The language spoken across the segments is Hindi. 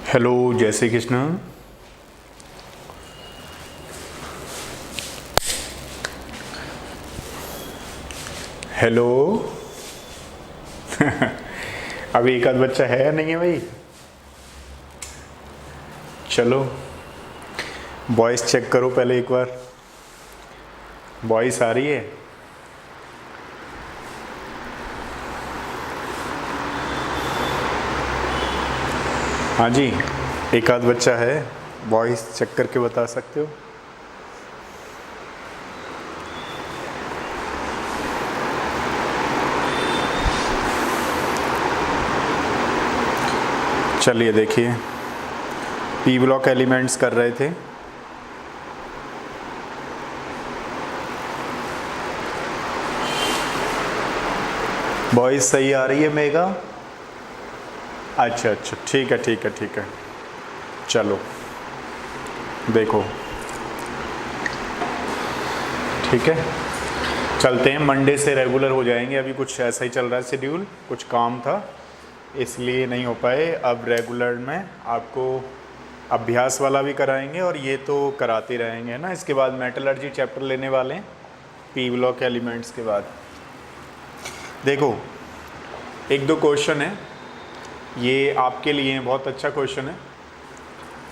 हेलो, जय श्री कृष्ण। हेलो। अभी एक आध बच्चा है या नहीं है भाई? चलो वॉइस चेक करो पहले एक बार। वॉइस आ रही है? हाँ जी, एक आध बच्चा है, वॉइस चेक करके बता सकते हो? चलिए देखिए, पी ब्लॉक एलिमेंट्स कर रहे थे। वॉइस सही आ रही है मेगा? अच्छा, ठीक है। चलो देखो, ठीक है, चलते हैं। मंडे से रेगुलर हो जाएंगे। अभी कुछ ऐसा ही चल रहा है शेड्यूल, कुछ काम था इसलिए नहीं हो पाए। अब रेगुलर में आपको अभ्यास वाला भी कराएंगे और ये तो कराते रहेंगे ना। इसके बाद मेटलर्जी चैप्टर लेने वाले हैं पी ब्लॉक एलिमेंट्स के बाद। देखो, एक दो क्वेश्चन है, ये आपके लिए बहुत अच्छा क्वेश्चन है।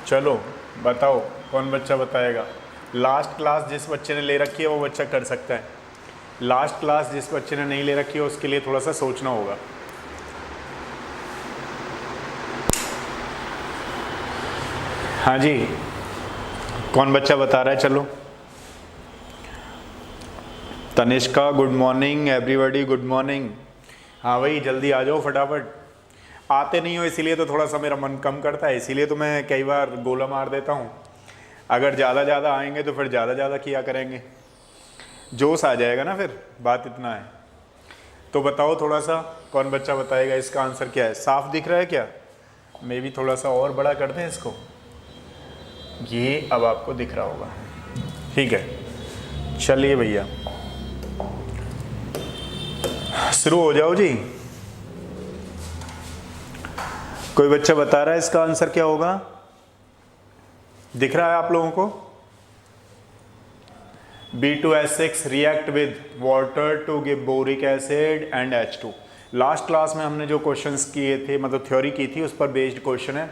चलो बताओ, कौन बच्चा बताएगा? लास्ट क्लास जिस बच्चे ने ले रखी है वो बच्चा कर सकता है। लास्ट क्लास जिस बच्चे ने नहीं ले रखी है उसके लिए थोड़ा सा सोचना होगा। हाँ जी, कौन बच्चा बता रहा है? चलो, Tanishka, good morning everybody, good morning. हाँ भाई, जल्दी आ जाओ फटाफट। आते नहीं हो इसीलिए तो थोड़ा सा मेरा मन कम करता है, इसीलिए तो मैं कई बार गोला मार देता हूँ। अगर ज़्यादा आएंगे तो फिर ज़्यादा किया करेंगे, जोश आ जाएगा ना फिर। बात इतना है। तो बताओ थोड़ा सा, कौन बच्चा बताएगा इसका आंसर क्या है? साफ दिख रहा है क्या? मैं भी थोड़ा सा और बड़ा कर दें इसको। ये अब आपको दिख रहा होगा, ठीक है। चलिए भैया, शुरू हो जाओ जी। कोई बच्चा बता रहा है इसका आंसर क्या होगा? दिख रहा है आप लोगों को? B2H6 react with water to give boric acid and H2। Last class में हमने जो क्वेश्चंस किए थे, मतलब थ्योरी की थी, उस पर बेस्ड क्वेश्चन है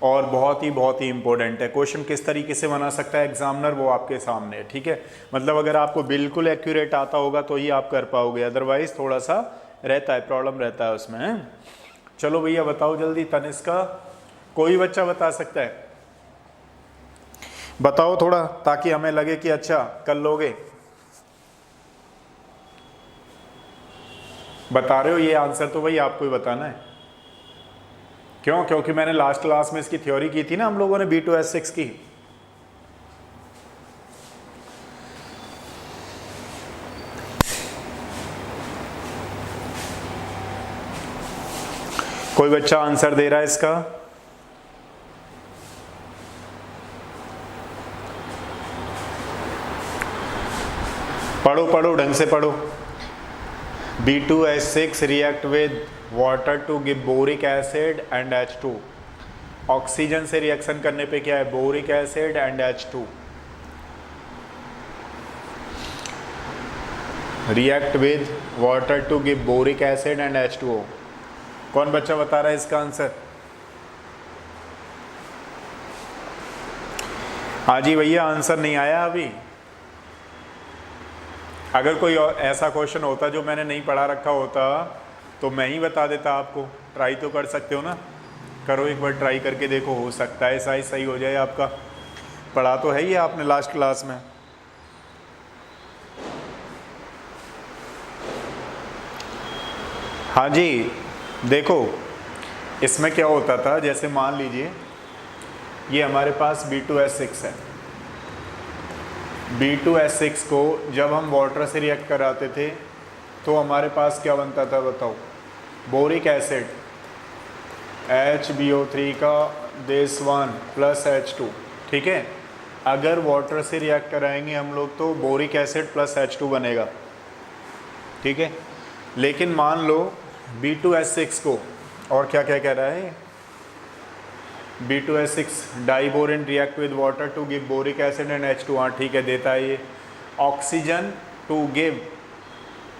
और बहुत ही इंपॉर्टेंट है। क्वेश्चन किस तरीके से बना सकता है एग्जामिनर, वो आपके सामने है, ठीक है। मतलब अगर आपको बिल्कुल एक्यूरेट आता होगा तो ही आप कर पाओगे, अदरवाइज थोड़ा सा रहता है, प्रॉब्लम रहता है उसमें। चलो भैया बताओ जल्दी। तनिष्का, कोई बच्चा बता सकता है? बताओ थोड़ा, ताकि हमें लगे कि अच्छा कर लोगे। बता रहे हो? ये आंसर तो भाई आपको ही बताना है। क्यों? क्योंकि मैंने लास्ट क्लास में इसकी थ्योरी की थी ना हम लोगों ने, B2H6 की। कोई बच्चा आंसर दे रहा है इसका? पढ़ो ढंग से पढ़ो। B2H6 react with water to give boric acid and H2। Oxygen से रिएक्शन करने पे क्या है? Boric acid and H2। React with water to give boric acid and H2O। कौन बच्चा बता रहा है इसका आंसर? हाँ जी भैया, आंसर नहीं आया अभी। अगर कोई ऐसा क्वेश्चन होता जो मैंने नहीं पढ़ा रखा होता तो मैं ही बता देता आपको। ट्राई तो कर सकते हो ना, करो एक बार, ट्राई करके देखो, हो सकता है ऐसा ही सही हो जाए आपका। पढ़ा तो है ही आपने लास्ट क्लास में। हाँ जी, देखो इसमें क्या होता था, जैसे मान लीजिए ये हमारे पास B2H6 है। B2H6 को जब हम वाटर से रिएक्ट कराते थे तो हमारे पास क्या बनता था बताओ? बोरिक एसिड, HbO3 का this 1 प्लस H2, ठीक है। अगर वाटर से रिएक्ट कराएंगे हम लोग तो बोरिक एसिड प्लस H2 बनेगा, ठीक है। लेकिन मान लो B2H6 को, और क्या क्या कह रहा है, B2S6 diborane react with water to give boric acid and H2। हाँ ठीक है, देता है ये। Oxygen to give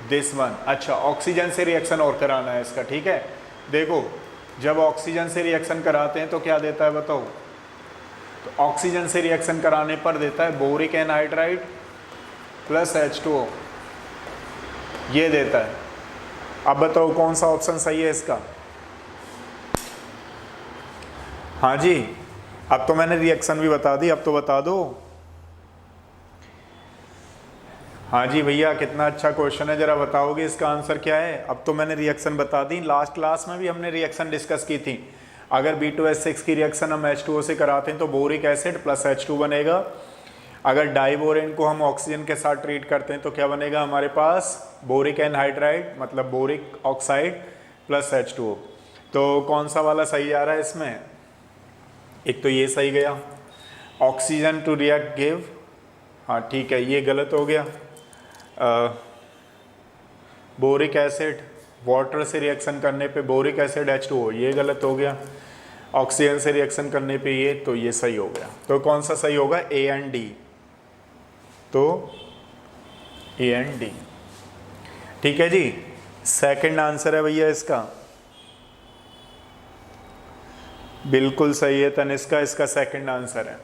this one. अच्छा, ऑक्सीजन से रिएक्शन और कराना है इसका, ठीक है। देखो, जब ऑक्सीजन से रिएक्शन कराते हैं तो क्या देता है बताओ? तो ऑक्सीजन से रिएक्शन कराने पर देता है बोरिक एनहाइड्राइड प्लस H2O, ये देता है। अब बताओ कौन सा ऑप्शन सही है इसका? हाँ जी, अब तो मैंने रिएक्शन भी बता दी, अब तो बता दो। हाँ जी भैया, कितना अच्छा क्वेश्चन है, जरा बताओगे इसका आंसर क्या है? अब तो मैंने रिएक्शन बता दी, लास्ट क्लास में भी हमने रिएक्शन डिस्कस की थी। अगर B2S6 की रिएक्शन हम H2O से कराते हैं तो बोरिक एसिड प्लस H2 बनेगा। अगर डाइबोरेन को हम ऑक्सीजन के साथ ट्रीट करते हैं तो क्या बनेगा हमारे पास? बोरिक एनहाइड्राइड मतलब बोरिक ऑक्साइड प्लस H2O। तो कौन सा वाला सही जा रहा है इसमें? एक तो ये सही गया, ऑक्सीजन टू रिएक्ट गिव, हाँ ठीक है, ये गलत हो गया। बोरिक एसिड वाटर से रिएक्शन करने पे बोरिक एसिड H2O, ये गलत हो गया। ऑक्सीजन से रिएक्शन करने पे ये, तो ये सही हो गया। तो कौन सा सही होगा? A and D। तो A एंड D, ठीक है जी। सेकंड आंसर है भैया इसका, बिल्कुल सही है तनिष्का, इसका सेकंड आंसर है।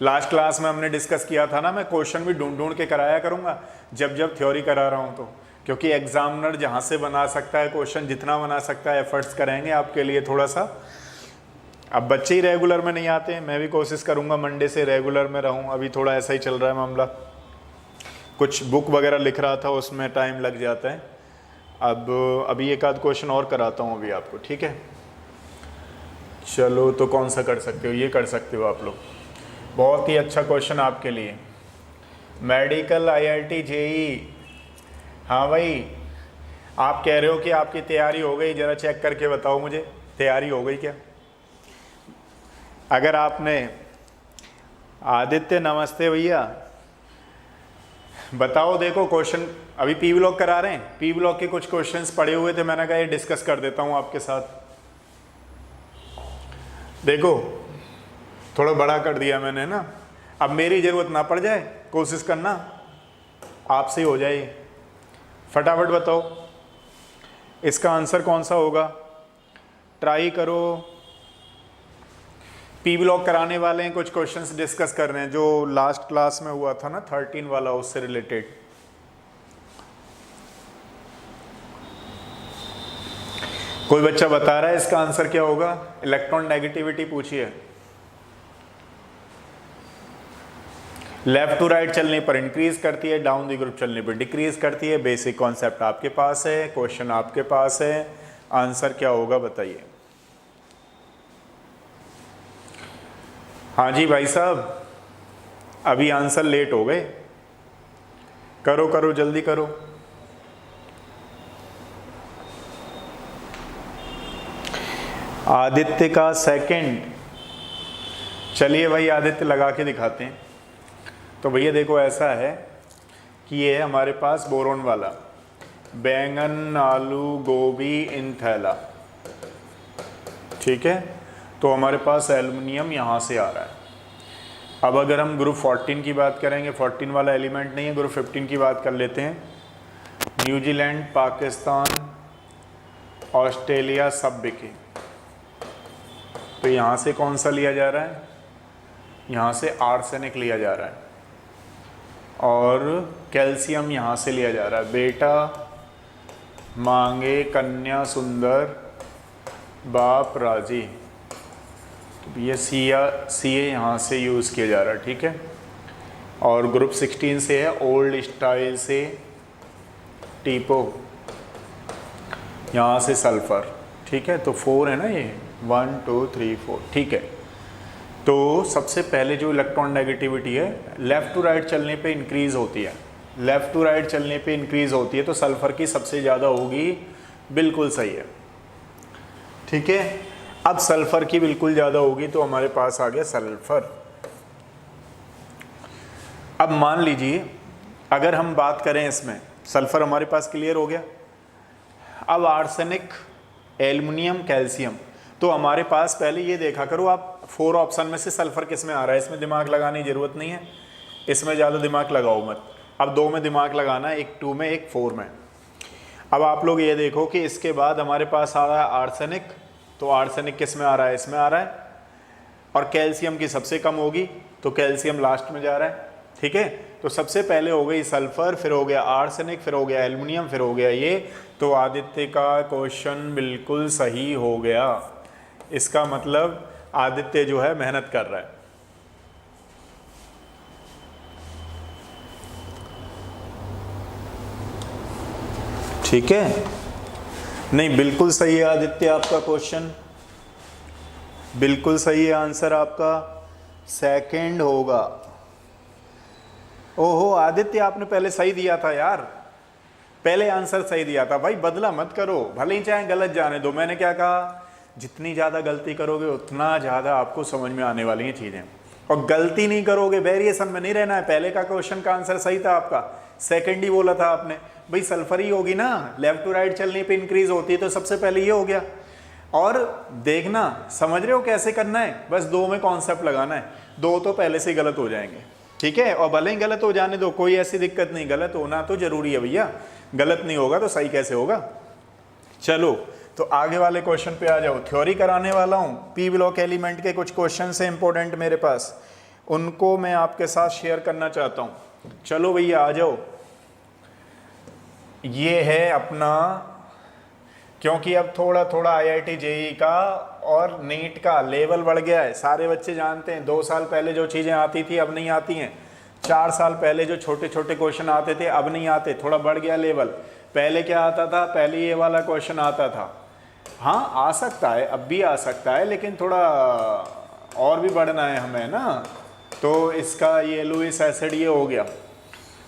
लास्ट क्लास में हमने डिस्कस किया था ना, मैं क्वेश्चन भी ढूंढ ढूंढ के कराया करूंगा जब जब थ्योरी करा रहा हूं, तो क्योंकि एग्जामिनर जहां से बना सकता है क्वेश्चन, जितना बना सकता है एफर्ट्स करेंगे आपके लिए थोड़ा सा। अब बच्चे ही रेगुलर में नहीं आते हैं, मैं भी कोशिश करूंगा मंडे से रेगुलर में रहूं। अभी थोड़ा ऐसा ही चल रहा है मामला, कुछ बुक वगैरह लिख रहा था, उसमें टाइम लग जाता है। अब अभी एक आध क्वेश्चन और कराता हूँ अभी आपको, ठीक है। चलो, तो कौन सा कर सकते हो? ये कर सकते हो आप लोग। बहुत ही अच्छा क्वेश्चन आपके लिए, मेडिकल IIT JEE। हाँ भाई, आप कह रहे हो कि आपकी तैयारी हो गई, ज़रा चेक करके बताओ मुझे, तैयारी हो गई क्या? अगर आपने, आदित्य नमस्ते भैया, बताओ। देखो क्वेश्चन अभी P ब्लॉक करा रहे हैं, P ब्लॉक के कुछ क्वेश्चंस पड़े हुए थे, मैंने कहा ये डिस्कस कर देता हूँ आपके साथ। देखो, थोड़ा बड़ा कर दिया मैंने ना, अब मेरी ज़रूरत ना पड़ जाए, कोशिश करना आपसे ही हो जाए। फटाफट बताओ इसका आंसर कौन सा होगा, ट्राई करो। P ब्लॉक कराने वाले हैं, कुछ क्वेश्चंस डिस्कस कर रहे हैं जो लास्ट क्लास में हुआ था ना 13 वाला, उससे रिलेटेड। कोई बच्चा बता रहा है इसका आंसर क्या होगा? इलेक्ट्रॉन नेगेटिविटी पूछिए। लेफ्ट टू राइट चलने पर इंक्रीज करती है, डाउन द ग्रुप चलने पर डिक्रीज करती है। बेसिक कॉन्सेप्ट आपके पास है, क्वेश्चन आपके पास है, आंसर क्या होगा बताइए। हाँ जी भाई साहब, अभी आंसर लेट हो गए, करो करो जल्दी करो। आदित्य का सेकंड, चलिए भाई आदित्य लगा के दिखाते हैं। तो भैया देखो ऐसा है कि ये है हमारे पास बोरोन वाला, बैंगन आलू गोभी इन थैला, ठीक है। तो हमारे पास एल्युमिनियम यहाँ से आ रहा है। अब अगर हम ग्रुप 14 की बात करेंगे, 14 वाला एलिमेंट नहीं है, ग्रुप 15 की बात कर लेते हैं। न्यूजीलैंड, पाकिस्तान, ऑस्ट्रेलिया सब बिके। तो यहाँ से कौन सा लिया जा रहा है? यहाँ से आर्सेनिक लिया जा रहा है और कैल्शियम यहाँ से लिया जा रहा है। बेटा मांगे कन्या सुंदर, बाप राजी। तो ये सी ए यहाँ से यूज़ किया जा रहा है, ठीक है। और ग्रुप 16 से है ओल्ड स्टाइल से टीपो, यहाँ से सल्फर, ठीक है। तो 4 है ना ये, 1 2 3 4, ठीक है। तो सबसे पहले जो इलेक्ट्रॉन नेगेटिविटी है लेफ़्ट टू राइट चलने पे इंक्रीज़ होती है, लेफ़्ट टू राइट चलने पे इंक्रीज़ होती है, तो सल्फ़र की सबसे ज़्यादा होगी, बिल्कुल सही है, ठीक है। अब सल्फ़र की बिल्कुल ज़्यादा होगी तो हमारे पास आ गया सल्फ़र। अब मान लीजिए अगर हम बात करें इसमें, सल्फ़र हमारे पास क्लियर हो गया। अब आर्सेनिक, एल्युमिनियम, कैल्शियम, तो हमारे पास पहले ये देखा करो आप, 4 ऑप्शन में से सल्फर किस में आ रहा है, इसमें दिमाग लगाने की ज़रूरत नहीं है, इसमें ज़्यादा दिमाग लगाओ मत। अब 2 में दिमाग लगाना है, एक 2 में एक 4 में। अब आप लोग ये देखो कि इसके बाद हमारे पास आ रहा है आर्सेनिक, तो आर्सेनिक किस में आ रहा है, इसमें आ रहा है, और कैल्शियम की सबसे कम होगी तो कैल्शियम लास्ट में जा रहा है। ठीक है, तो सबसे पहले हो गई सल्फर, फिर हो गया आर्सेनिक, फिर हो गया एल्युमिनियम, फिर हो गया ये। तो आदित्य का क्वेश्चन बिल्कुल सही हो गया। इसका मतलब आदित्य जो है मेहनत कर रहा है। ठीक है, नहीं बिल्कुल सही है आदित्य, आपका क्वेश्चन बिल्कुल सही है, आंसर आपका सेकंड होगा। ओहो आदित्य, आपने पहले सही दिया था यार, पहले आंसर सही दिया था भाई, बदला मत करो, भले ही चाहे गलत जाने दो। मैंने क्या कहा, जितनी ज़्यादा गलती करोगे उतना ज़्यादा आपको समझ में आने वाली हैं चीज़ें, और गलती नहीं करोगे, वेरिएशन में नहीं रहना है। पहले का क्वेश्चन का आंसर सही था आपका, सेकंड ही बोला था आपने, भाई सल्फर ही होगी ना, लेफ्ट टू राइट चलने पे इंक्रीज होती है, तो सबसे पहले ये हो गया। और देखना, समझ रहे हो कैसे करना है, बस 2 में कॉन्सेप्ट लगाना है, 2 तो पहले से गलत हो जाएंगे। ठीक है, और भले ही गलत हो जाने दो, कोई ऐसी दिक्कत नहीं, गलत होना तो जरूरी है भैया, गलत नहीं होगा तो सही कैसे होगा। चलो तो आगे वाले क्वेश्चन पे आ जाओ, थ्योरी कराने वाला हूँ, पी ब्लॉक एलिमेंट के कुछ क्वेश्चन से इंपॉर्टेंट मेरे पास, उनको मैं आपके साथ शेयर करना चाहता हूँ। चलो भैया आ जाओ, ये है अपना, क्योंकि अब थोड़ा थोड़ा IIT JEE का और नीट का लेवल बढ़ गया है, सारे बच्चे जानते हैं। 2 साल पहले जो चीज़ें आती थी अब नहीं आती हैं, 4 साल पहले जो छोटे छोटे क्वेश्चन आते थे अब नहीं आते, थोड़ा बढ़ गया लेवल। पहले क्या आता था, पहले ये वाला क्वेश्चन आता था, हाँ आ सकता है, अब भी आ सकता है, लेकिन थोड़ा और भी बढ़ना है हमें ना, तो इसका ये लुईस एसिड ये हो गया।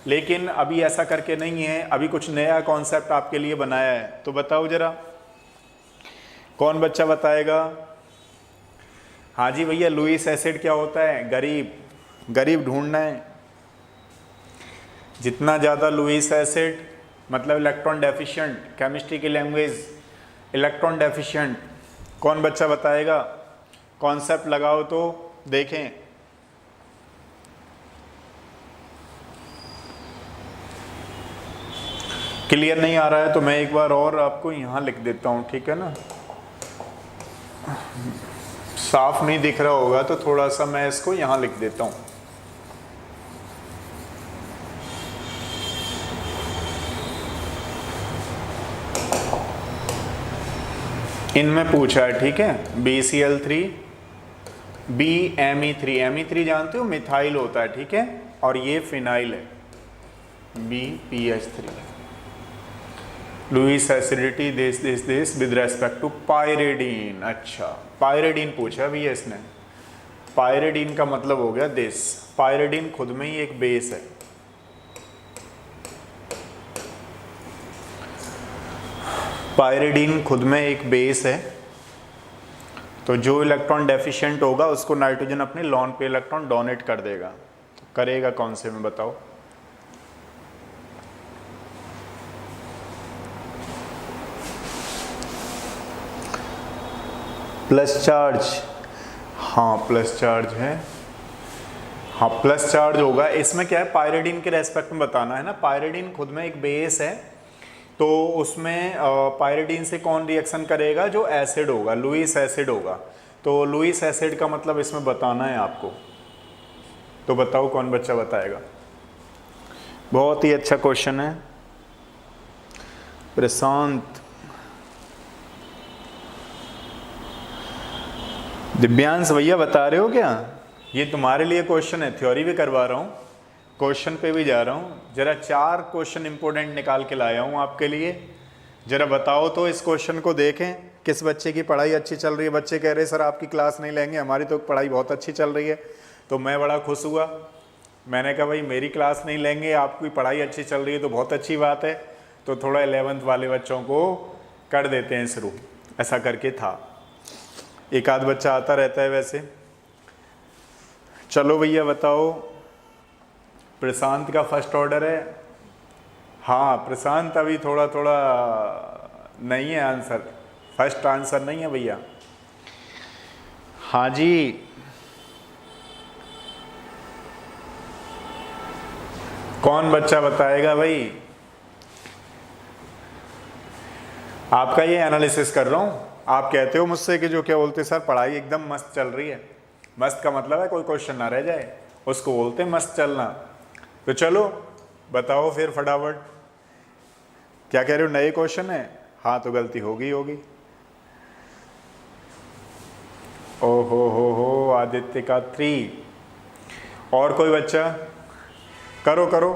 लेकिन अभी ऐसा करके नहीं है, अभी कुछ नया कॉन्सेप्ट आपके लिए बनाया है, तो बताओ जरा, कौन बच्चा बताएगा। हाँ जी भैया, लुईस एसिड क्या होता है, गरीब, गरीब ढूंढना है। जितना ज़्यादा लुईस एसिड मतलब इलेक्ट्रॉन डेफिशिएंट, केमिस्ट्री की लैंग्वेज इलेक्ट्रॉन डेफिशिएंट, कौन बच्चा बताएगा, कॉन्सेप्ट लगाओ तो देखें। क्लियर नहीं आ रहा है तो मैं एक बार और आपको यहाँ लिख देता हूँ, ठीक है ना, साफ नहीं दिख रहा होगा तो थोड़ा सा मैं इसको यहाँ लिख देता हूँ। इनमें पूछा है, ठीक है, BCl3 BMe3, Me3 जानते हो मिथाइल होता है, ठीक है, और ये फिनाइल है BPH3। Lewis acidity this with respect to pyridine. अच्छा पायरिडीन पूछा भैया इसने, पायरिडीन का मतलब हो गया दिस, पायरिडीन खुद में ही एक बेस है। पायरिडीन खुद में एक बेस है, तो जो इलेक्ट्रॉन डेफिशिएंट होगा उसको नाइट्रोजन अपने लॉन पे इलेक्ट्रॉन डोनेट कर देगा। करेगा कौन से में बताओ। प्लस चार्ज, हाँ प्लस चार्ज है, हाँ प्लस चार्ज होगा। इसमें क्या है, पायरिडीन के रेस्पेक्ट में बताना है ना, पायरिडीन खुद में एक बेस है, तो उसमें पायरिडीन से कौन रिएक्शन करेगा, जो एसिड होगा, लुईस एसिड होगा। तो लुईस एसिड का मतलब इसमें बताना है आपको, तो बताओ कौन बच्चा बताएगा। बहुत ही अच्छा क्वेश्चन है प्रशांत। दिव्यांश भैया बता रहे हो क्या, ये तुम्हारे लिए क्वेश्चन है, थ्योरी भी करवा रहा हूँ, क्वेश्चन पे भी जा रहा हूँ। जरा 4 क्वेश्चन इंपॉर्टेंट निकाल के लाया हूँ आपके लिए, जरा बताओ तो इस क्वेश्चन को देखें, किस बच्चे की पढ़ाई अच्छी चल रही है। बच्चे कह रहे सर आपकी क्लास नहीं लेंगे, हमारी तो पढ़ाई बहुत अच्छी चल रही है। तो मैं बड़ा खुश हुआ, मैंने कहा भाई मेरी क्लास नहीं लेंगे, आपकी पढ़ाई अच्छी चल रही है तो बहुत अच्छी बात है, तो थोड़ा 11th वाले बच्चों को कर देते हैं शुरू, ऐसा करके था। एक आध बच्चा आता रहता है वैसे। चलो भैया बताओ, प्रशांत का फर्स्ट ऑर्डर है। हाँ प्रशांत अभी थोड़ा थोड़ा नहीं है आंसर, फर्स्ट आंसर नहीं है भैया। हाँ जी कौन बच्चा बताएगा भाई? आपका ये एनालिसिस कर रहा हूँ। आप कहते हो मुझसे कि जो क्या बोलते सर पढ़ाई एकदम मस्त चल रही है। मस्त का मतलब है कोई क्वेश्चन ना रह जाए, उसको बोलते हैं मस्त चलना। तो चलो बताओ फिर फटाफट, क्या कह रहे हो? नए क्वेश्चन है? हाँ तो गलती होगी होगी। ओहो हो आदित्य का 3। और कोई बच्चा? करो करो,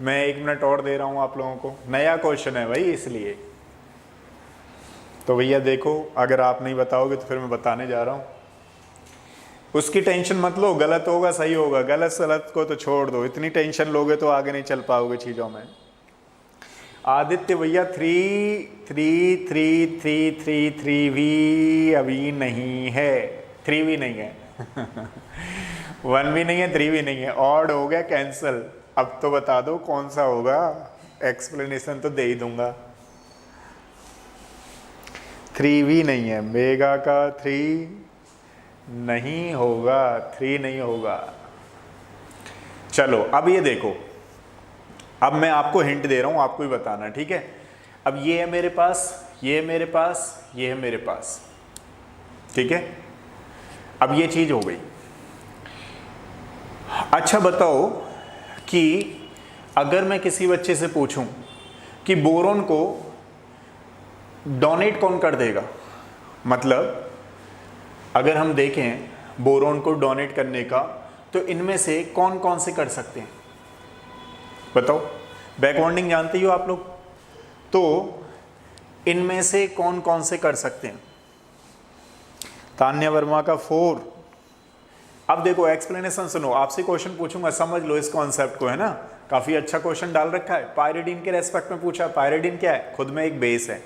मैं 1 मिनट और दे रहा हूँ आप लोगों को। नया क्वेश्चन है भाई इसलिए। तो भैया देखो, अगर आप नहीं बताओगे तो फिर मैं बताने जा रहा हूँ। उसकी टेंशन मत लो, गलत होगा सही होगा, गलत सलत को तो छोड़ दो। इतनी टेंशन लोगे तो आगे नहीं चल पाओगे चीज़ों में। आदित्य भैया 3 3 3 3 3 3 भी अभी नहीं है, 3 भी नहीं है 1 भी नहीं है, 3 भी नहीं है। ऑड हो गया कैंसल। अब तो बता दो कौन सा होगा, एक्सप्लेनेशन तो दे ही दूंगा। 3 भी नहीं है, मेगा का 3 नहीं होगा, 3 नहीं होगा। चलो अब ये देखो, अब मैं आपको हिंट दे रहा हूं, आपको ही बताना, ठीक है? अब ये है मेरे पास, ये है मेरे पास, ये है मेरे पास, ठीक है? अब ये चीज हो गई। अच्छा बताओ कि अगर मैं किसी बच्चे से पूछूं कि बोरोन को डोनेट कौन कर देगा, मतलब अगर हम देखें बोरोन को डोनेट करने का, तो इनमें से कौन कौन से कर सकते हैं बताओ? बैकबॉन्डिंग जानते ही हो आप लोग, तो इनमें से कौन कौन से कर सकते हैं? तान्या वर्मा का 4। अब देखो एक्सप्लेनेशन सुनो, आपसे क्वेश्चन पूछूंगा, समझ लो इस कॉन्सेप्ट को, है ना? काफी अच्छा क्वेश्चन डाल रखा है। पायरिडीन के रेस्पेक्ट में पूछा। पायरिडीन क्या है? खुद में एक बेस है।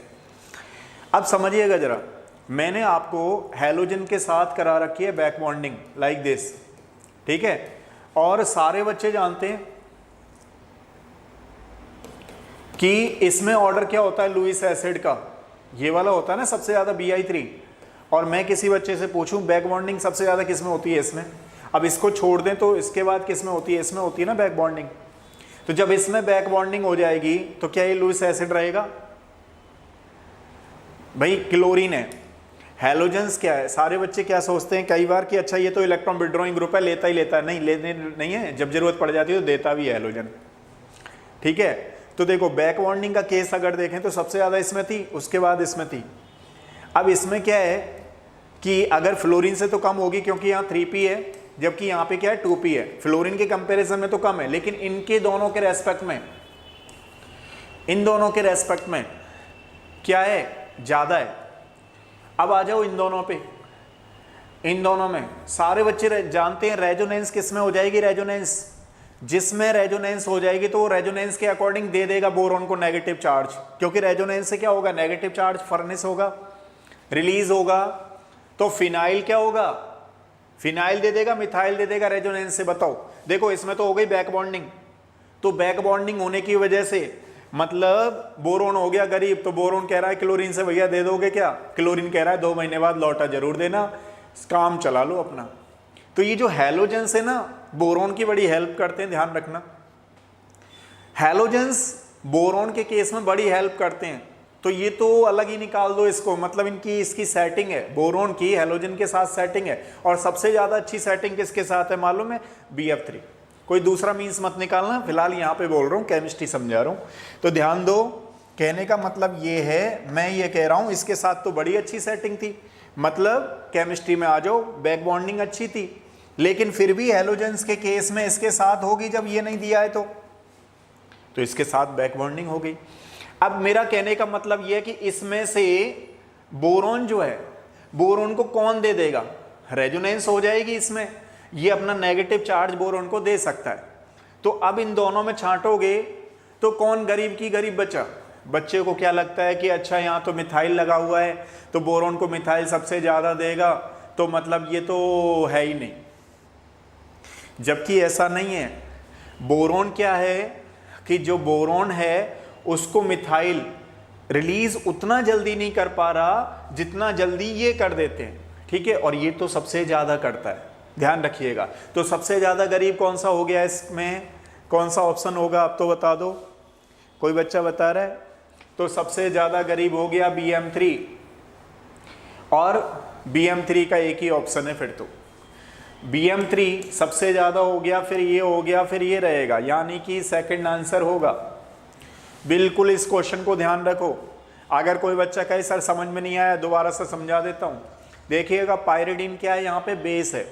अब समझिएगा जरा, मैंने आपको हैलोजन के साथ करा रखी है बैक बॉन्डिंग लाइक दिस, ठीक है? और सारे बच्चे जानते हैं कि इसमें ऑर्डर क्या होता है लुईस एसिड का, ये वाला होता है ना सबसे ज्यादा Bi3। और मैं किसी बच्चे से पूछूं बैक बॉन्डिंग सबसे ज्यादा किस में होती है? इसमें। अब इसको छोड़ दें तो इसके बाद किस में होती है? इसमें होती है ना बैक बॉन्डिंग। तो जब इसमें बैक बॉन्डिंग हो जाएगी तो क्या ये लुईस एसिड रहेगा? भाई क्लोरीन है। हैलोजेंस क्या है? सारे बच्चे क्या सोचते हैं कई बार कि अच्छा ये तो इलेक्ट्रॉन विड्रॉइंग ग्रुप है, लेता ही लेता है। नहीं, लेने नहीं है, जब जरूरत पड़ जाती है तो देता भी है हैलोजन, ठीक है? तो देखो बैक बॉन्डिंग का केस अगर देखें तो सबसे ज्यादा इसमें थी, उसके बाद इसमें थी। अब इसमें क्या है कि अगर फ्लोरीन से तो कम होगी क्योंकि यहाँ 3p है, जबकि यहाँ पे क्या है 2p है। फ्लोरीन के कंपैरिजन में तो कम है, लेकिन इनके दोनों के रेस्पेक्ट में, इन दोनों के रेस्पेक्ट में क्या है? ज्यादा है। अब आ जाओ इन दोनों पे, इन दोनों में सारे बच्चे जानते हैं रेजोनेंस किस में हो जाएगी? रेजोनेंस जिसमें रेजोनेंस हो जाएगी तो रेजोनेंस के अकॉर्डिंग दे देगा बोरोन को नेगेटिव चार्ज, क्योंकि रेजोनेंस से क्या होगा? नेगेटिव चार्ज फर्नेस होगा, रिलीज होगा। तो फिनाइल क्या होगा? फिनाइल दे देगा, मिथाइल दे देगा रेजोनेंस से। बताओ, देखो इसमें तो हो गई बैक बॉन्डिंग। तो बैक बॉन्डिंग होने की वजह से मतलब बोरोन हो गया गरीब, तो बोरोन कह रहा है क्लोरीन से भैया दे दोगे क्या? क्लोरीन कह रहा है 2 महीने बाद लौटा जरूर देना, काम चला लो अपना। तो ये जो हैलोजेंस है ना, बोरोन की बड़ी हेल्प करते हैं, ध्यान रखना। हैलोजेंस बोरोन के केस में बड़ी हेल्प करते हैं। तो ये तो अलग ही निकाल दो इसको, मतलब इनकी इसकी सेटिंग है, बोरोन की हैलोजन के साथ सेटिंग है। और सबसे ज्यादा अच्छी सेटिंग किसके साथ है मालूम है? BF3। कोई दूसरा मीन्स मत निकालना, फिलहाल यहाँ पे बोल रहा हूँ, केमिस्ट्री समझा रहा हूँ। तो ध्यान दो, कहने का मतलब ये है, मैं ये कह रहा हूँ इसके साथ तो बड़ी अच्छी सेटिंग थी, मतलब केमिस्ट्री में आ जाओ, बैक बॉन्डिंग अच्छी थी, लेकिन फिर भी हैलोजेंस के केस में इसके साथ होगी जब ये नहीं दिया है तो इसके साथ बैक बॉन्डिंग हो गई। अब मेरा कहने का मतलब ये है कि इसमें से बोरोन जो है, बोरोन को कौन दे देगा? रेजोनेंस हो जाएगी इसमें, ये अपना नेगेटिव चार्ज बोरोन को दे सकता है। तो अब इन दोनों में छांटोगे तो कौन गरीब की गरीब बचा? बच्चे को क्या लगता है कि अच्छा यहाँ तो मिथाइल लगा हुआ है तो बोरोन को मिथाइल सबसे ज्यादा देगा, तो मतलब ये तो है ही नहीं, जबकि ऐसा नहीं है। बोरोन क्या है कि जो बोरोन है उसको मिथाइल रिलीज उतना जल्दी नहीं कर पा रहा जितना जल्दी ये कर देते हैं, ठीक है? और ये तो सबसे ज्यादा करता है, ध्यान रखिएगा। तो सबसे ज्यादा गरीब कौन सा हो गया इसमें? कौन सा ऑप्शन होगा आप तो बता दो, कोई बच्चा बता रहा है? तो सबसे ज़्यादा गरीब हो गया BM3, और BM3 का एक ही ऑप्शन है फिर तो, BM3 सबसे ज़्यादा हो गया, फिर ये हो गया, फिर ये रहेगा, यानी कि सेकंड आंसर होगा। बिल्कुल इस क्वेश्चन को ध्यान रखो। अगर कोई बच्चा कहे सर समझ में नहीं आया, दोबारा से समझा देता हूँ। देखिएगा पायरिडीन क्या है, यहाँ पे बेस है।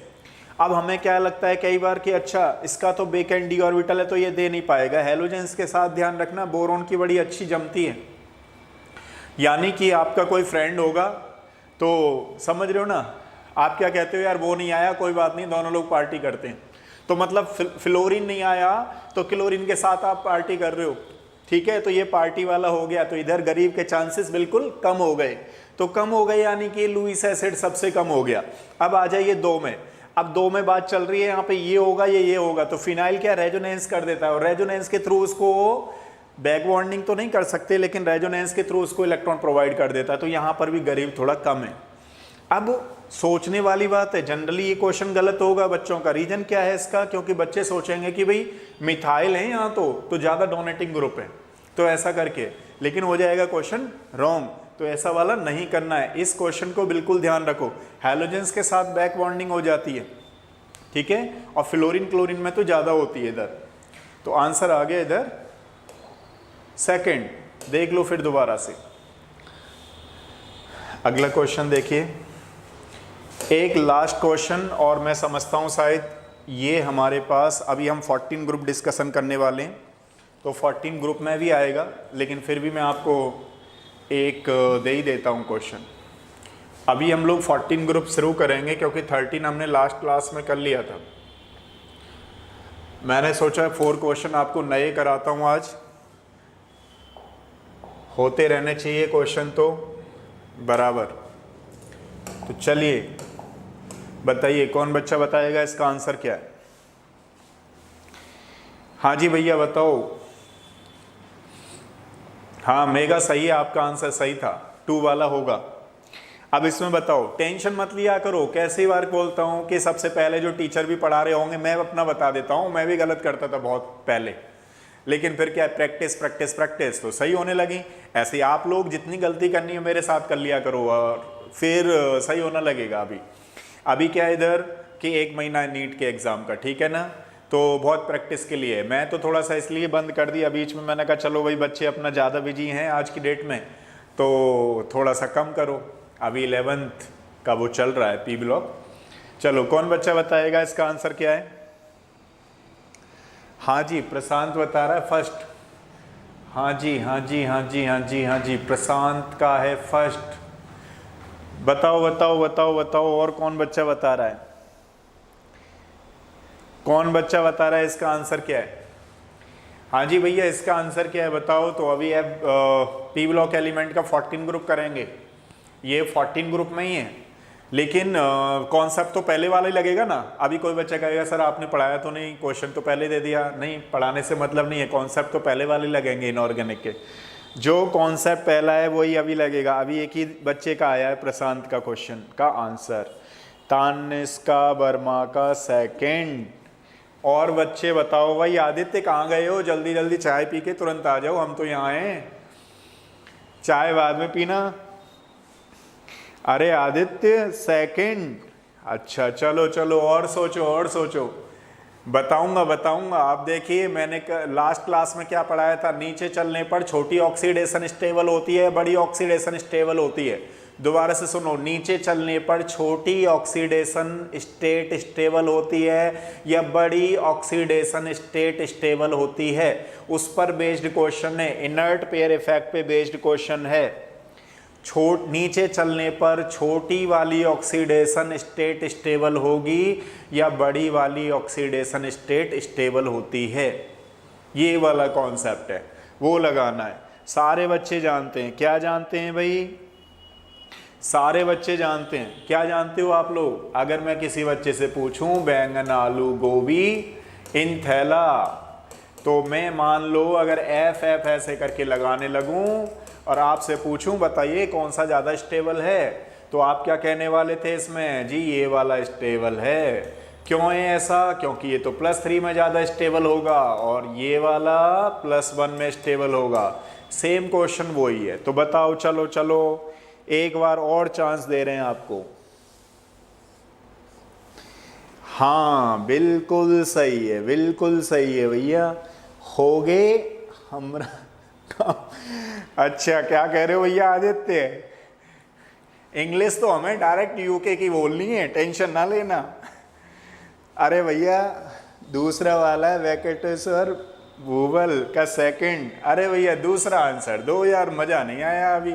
अब हमें क्या लगता है कई बार कि अच्छा इसका तो बेकेंड डी ऑर्बिटल है तो ये दे नहीं पाएगा। हैलोजेंस के साथ ध्यान रखना बोरोन की बड़ी अच्छी जमती है, यानी कि आपका कोई फ्रेंड होगा तो समझ रहे हो ना, आप क्या कहते हो यार वो नहीं आया कोई बात नहीं, दोनों लोग पार्टी करते हैं, तो मतलब फ्लोरीन नहीं आया तो क्लोरीन के साथ आप पार्टी कर रहे हो, ठीक है, तो ये पार्टी वाला हो गया। तो इधर गरीब के चांसेस बिल्कुल कम हो गए, तो कम हो गए यानी कि लुईस एसिड सबसे कम हो गया। अब आ जाइए 2 में, अब 2 में बात चल रही है, यहाँ पे ये होगा ये होगा, तो फिनाइल क्या रेजोनेंस कर देता है, और रेजोनेंस के थ्रू उसको बैक बॉन्डिंग तो नहीं कर सकते, लेकिन रेजोनेंस के थ्रू उसको इलेक्ट्रॉन प्रोवाइड कर देता है, तो यहाँ पर भी गरीब थोड़ा कम है। अब सोचने वाली बात है, जनरली ये क्वेश्चन गलत होगा बच्चों का। रीजन क्या है इसका? क्योंकि बच्चे सोचेंगे कि भाई मिथाइल है यहाँ तो ज़्यादा डोनेटिंग ग्रुप है, तो ऐसा करके, लेकिन हो जाएगा क्वेश्चन रॉन्ग। तो ऐसा वाला नहीं करना है, इस क्वेश्चन को बिल्कुल ध्यान रखो। हैलोजेंस के साथ बैक बॉन्डिंग हो जाती है, ठीक है, और फ्लोरीन क्लोरीन में तो ज़्यादा होती है इधर। तो आंसर आ गया इधर सेकंड। देख लो फिर दोबारा से अगला क्वेश्चन देखिए, एक लास्ट क्वेश्चन, और मैं समझता हूँ शायद ये हमारे पास, अभी हम 14 ग्रुप डिस्कशन करने वाले हैं, तो 14 ग्रुप में भी आएगा, लेकिन फिर भी मैं आपको एक दे ही देता हूँ क्वेश्चन। अभी हम लोग 14 ग्रुप शुरू करेंगे क्योंकि 13 हमने लास्ट क्लास में कर लिया था। मैंने सोचा 4 क्वेश्चन आपको नए कराता हूँ आज, होते रहने चाहिए क्वेश्चन तो बराबर। तो चलिए बताइए, कौन बच्चा बताएगा इसका आंसर क्या है? हाँ जी भैया बताओ। हाँ मेगा सही है, आपका आंसर सही था, 2 वाला होगा। अब इसमें बताओ, टेंशन मत लिया करो, कैसी बार बोलता हूँ कि सबसे पहले जो टीचर भी पढ़ा रहे होंगे, मैं अपना बता देता हूँ, मैं भी गलत करता था बहुत पहले, लेकिन फिर क्या, प्रैक्टिस प्रैक्टिस प्रैक्टिस तो सही होने लगी। ऐसे आप लोग जितनी गलती करनी है मेरे साथ कर लिया करो और फिर सही होना लगेगा। अभी क्या इधर कि 1 महीना है नीट के एग्ज़ाम का, ठीक है ना, तो बहुत प्रैक्टिस के लिए मैं तो थोड़ा सा इसलिए बंद कर दिया बीच में, मैंने कहा चलो भाई बच्चे अपना ज़्यादा बिजी हैं आज की डेट में, तो थोड़ा सा कम करो। अभी 11th का वो चल रहा है पी ब्लॉक। चलो कौन बच्चा बताएगा इसका आंसर क्या है? हाँ जी प्रशांत बता रहा है फर्स्ट। हाँ जी हाँ जी हाँ जी हाँ जी हाँ जी, प्रशांत का है फर्स्ट। बताओ बताओ बताओ बताओ, और कौन बच्चा बता रहा है? कौन बच्चा बता रहा है इसका आंसर क्या है? हाँ जी भैया इसका आंसर क्या है बताओ। तो अभी अब पी ब्लॉक एलिमेंट का 14 ग्रुप करेंगे, ये 14 ग्रुप में ही है, लेकिन कॉन्सेप्ट तो पहले वाला ही लगेगा ना। अभी कोई बच्चा कहेगा सर आपने पढ़ाया तो नहीं, क्वेश्चन तो पहले दे दिया, नहीं पढ़ाने से मतलब नहीं है, कॉन्सेप्ट तो पहले वाले लगेंगे इनऑर्गेनिक के, जो कॉन्सेप्ट पहला है वही अभी लगेगा। अभी एक ही बच्चे का आया है प्रशांत का क्वेश्चन का आंसर, तानिष्का वर्मा का सेकंड। और बच्चे बताओ भाई, आदित्य कहाँ गए हो? जल्दी जल्दी चाय पी के तुरंत आ जाओ, हम तो यहाँ हैं, चाय बाद में पीना। अरे आदित्य सेकंड, अच्छा चलो चलो और सोचो और सोचो, बताऊंगा। आप देखिए मैंने लास्ट क्लास में क्या पढ़ाया था, नीचे चलने पर छोटी ऑक्सीडेशन स्टेबल होती है, बड़ी ऑक्सीडेशन स्टेबल होती है। दोबारा से सुनो, नीचे चलने पर छोटी ऑक्सीडेशन स्टेट स्टेबल होती है या बड़ी ऑक्सीडेशन स्टेट स्टेबल होती है, उस पर बेस्ड क्वेश्चन है, इनर्ट पेयर इफेक्ट पे बेस्ड क्वेश्चन है। नीचे चलने पर छोटी वाली ऑक्सीडेशन स्टेट स्टेबल होगी या बड़ी वाली ऑक्सीडेशन स्टेट स्टेबल होती है, ये वाला कॉन्सेप्ट है, वो लगाना है। सारे बच्चे जानते हैं, क्या जानते हैं भाई? सारे बच्चे जानते हैं। क्या जानते हो आप लोग? अगर मैं किसी बच्चे से पूछूं बैंगन आलू गोभी इन थैला, तो मैं मान लो अगर एफ ऐसे करके लगाने लगूं और आपसे पूछूं बताइए कौन सा ज़्यादा स्टेबल है, तो आप क्या कहने वाले थे इसमें? जी ये वाला स्टेबल है। क्यों है ऐसा? क्योंकि ये तो +3 में ज़्यादा स्टेबल होगा और ये वाला +1 में स्टेबल होगा। सेम क्वेश्चन वही है। तो बताओ, चलो चलो एक बार और चांस दे रहे हैं आपको। हाँ बिल्कुल सही है, बिल्कुल सही है भैया, हो गए हमरा काम। अच्छा क्या कह रहे हो भैया आदित्य? इंग्लिश तो हमें डायरेक्ट यूके की बोलनी है, टेंशन ना लेना। अरे भैया दूसरा वाला है वेंकटेश्वर भूवल का सेकंड। अरे भैया दूसरा आंसर दो यार, मजा नहीं आया अभी।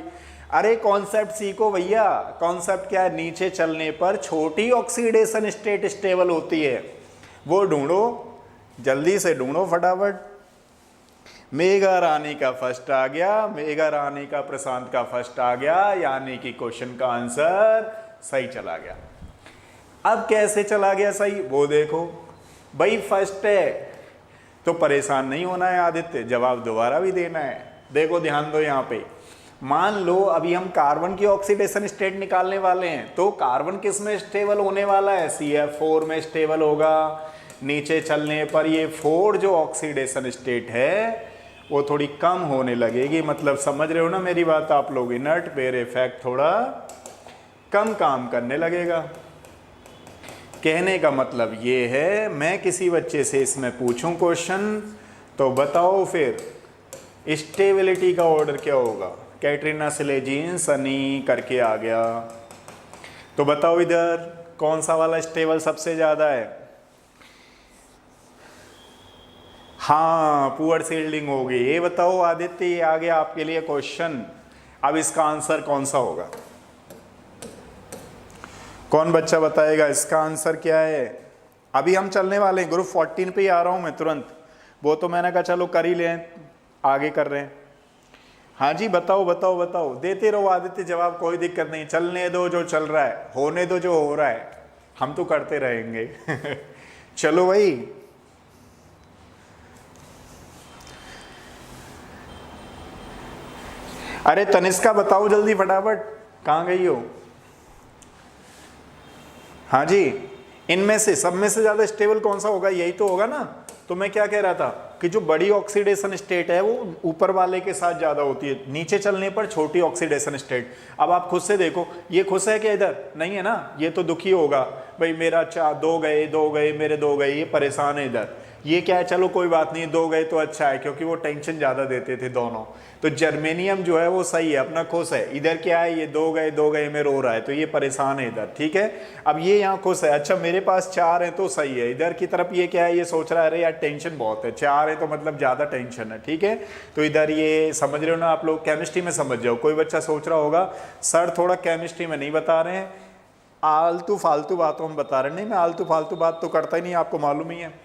अरे कॉन्सेप्ट सीखो भैया। कॉन्सेप्ट क्या है? नीचे चलने पर छोटी ऑक्सीडेशन स्टेट स्टेबल होती है, वो ढूंढो, जल्दी से ढूंढो फटाफट। मेघा रानी का फर्स्ट आ गया, मेघा रानी का प्रशांत का फर्स्ट आ गया, यानी कि क्वेश्चन का आंसर सही चला गया। अब कैसे चला गया सही वो देखो भाई, फर्स्ट है तो परेशान नहीं होना है आदित्य, जवाब दोबारा भी देना है। देखो ध्यान दो यहाँ पे, मान लो अभी हम कार्बन की ऑक्सीडेशन स्टेट निकालने वाले हैं, तो कार्बन किस में स्टेबल होने वाला है? CF4 में स्टेबल होगा। नीचे चलने पर ये 4 जो ऑक्सीडेशन स्टेट है वो थोड़ी कम होने लगेगी, मतलब समझ रहे हो ना मेरी बात आप लोग? इनर्ट पेयर इफेक्ट थोड़ा कम काम करने लगेगा। कहने का मतलब ये है, मैं किसी बच्चे से इसमें पूछूं क्वेश्चन तो बताओ फिर स्टेबिलिटी का ऑर्डर क्या होगा? कैटरीना सिलेजीन सनी करके आ गया, तो बताओ इधर कौन सा वाला स्टेबल सबसे ज़्यादा है? हाँ पुअर सील्डिंग होगी। ये बताओ आदित्य, ये आ गया आपके लिए क्वेश्चन। अब इसका आंसर कौन सा होगा? कौन बच्चा बताएगा इसका आंसर क्या है? अभी हम चलने वाले हैं, ग्रुप 14 पे ही आ रहा हूं मैं तुरंत। वो तो मैंने कहा चलो कर ही लें, आगे कर रहे हैं। हाँ जी बताओ बताओ बताओ, देते रहो आदित्य जवाब, कोई दिक्कत नहीं, चलने दो जो चल रहा है, होने दो जो हो रहा है, हम तो करते रहेंगे। चलो भाई, अरे तनिष्का बताओ जल्दी फटाफट, कहाँ गई हो? हाँ जी, इनमें से सब में से ज्यादा स्टेबल कौन सा होगा? यही तो होगा ना। तो मैं क्या कह रहा था कि जो बड़ी ऑक्सीडेशन स्टेट है वो ऊपर वाले के साथ ज्यादा होती है, नीचे चलने पर छोटी ऑक्सीडेशन स्टेट। अब आप खुद से देखो, ये खुश है क्या? इधर नहीं है ना, ये तो दुखी होगा भाई, मेरा 2 गए मेरे 2 गए, ये परेशान है इधर। ये क्या है, चलो कोई बात नहीं, 2 गए तो अच्छा है, क्योंकि वो टेंशन ज़्यादा देते थे दोनों। तो जर्मेनियम जो है वो सही है, अपना खुश है। इधर क्या है, ये 2 गए में रो रहा है, तो ये परेशान है इधर, ठीक है। अब ये यहाँ खुश है, अच्छा मेरे पास 4 है तो सही है। इधर की तरफ ये क्या है, ये सोच रहा है अरे यार टेंशन बहुत है, 4 है तो मतलब ज़्यादा टेंशन है, ठीक है। तो इधर ये समझ रहे हो ना आप लोग, केमिस्ट्री में समझ जाओ। कोई बच्चा सोच रहा होगा सर थोड़ा केमिस्ट्री में नहीं बता रहे हैं, आलतू फालतू बातों में बता रहे हैं। नहीं, मैं आलतू फालतू बात तो करता ही नहीं, आपको मालूम ही है।